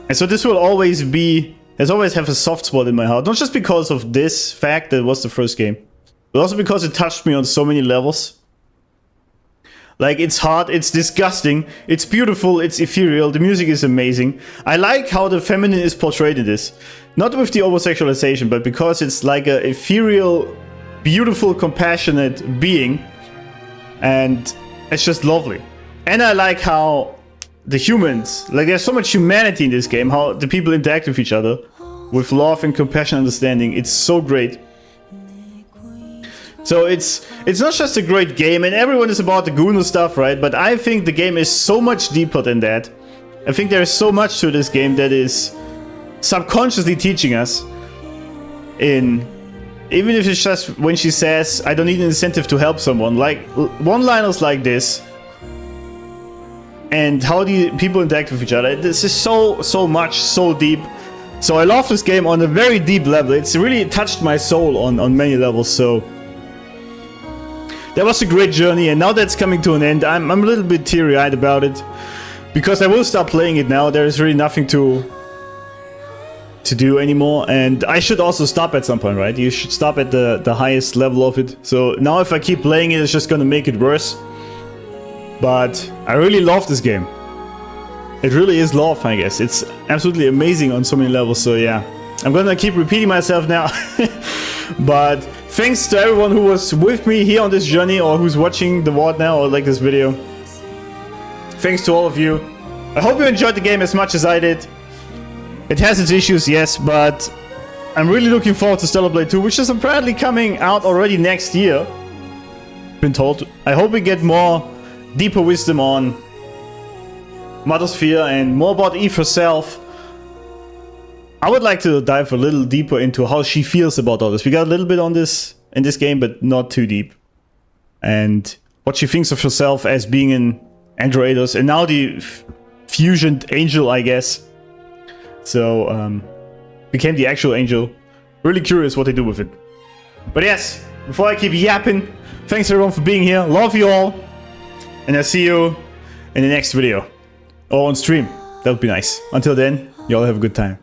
[SPEAKER 2] And so this will always have a soft spot in my heart. Not just because of this fact that it was the first game, but also because it touched me on so many levels. Like, it's hard, it's disgusting, it's beautiful, it's ethereal, the music is amazing. I like how the feminine is portrayed in this. Not with the over-sexualization, but because it's like a ethereal, beautiful, compassionate being. And it's just lovely. And I like how the humans, like there's so much humanity in this game, how the people interact with each other with love and compassion and understanding. It's so great. So it's not just a great game, and everyone is about the Gooner stuff, right? But I think the game is so much deeper than that. I think there is so much to this game that is subconsciously teaching us. Even if it's just when she says, I don't need an incentive to help someone. Like, one-liners like this, and how the people interact with each other. This is so much, so deep. So I love this game on a very deep level. It's really touched my soul on many levels, so that was a great journey, and now that's coming to an end. I'm a little bit teary-eyed about it, because I will stop playing it now. There is really nothing to do anymore, and I should also stop at some point, right? You should stop at the highest level of it. So now if I keep playing it, it's just gonna make it worse. But I really love this game. It really is love, I guess. It's absolutely amazing on so many levels, so yeah. I'm gonna keep repeating myself now. But thanks to everyone who was with me here on this journey, or who's watching the VOD now, or like this video. Thanks to all of you. I hope you enjoyed the game as much as I did. It has its issues, yes, but I'm really looking forward to Stellar Blade 2, which is apparently coming out already next year. Been told. I hope we get more deeper wisdom on Mother Sphere and more about Eve herself. I would like to dive a little deeper into how she feels about all this. We got a little bit on this in this game, but not too deep. And what she thinks of herself as being an Androidos, and now the fusioned angel, I guess. So became the actual angel. Really curious what they do with it. But yes, before I keep yapping, thanks everyone for being here. Love you all. And I'll see you in the next video. Or on stream. That would be nice. Until then, you all have a good time.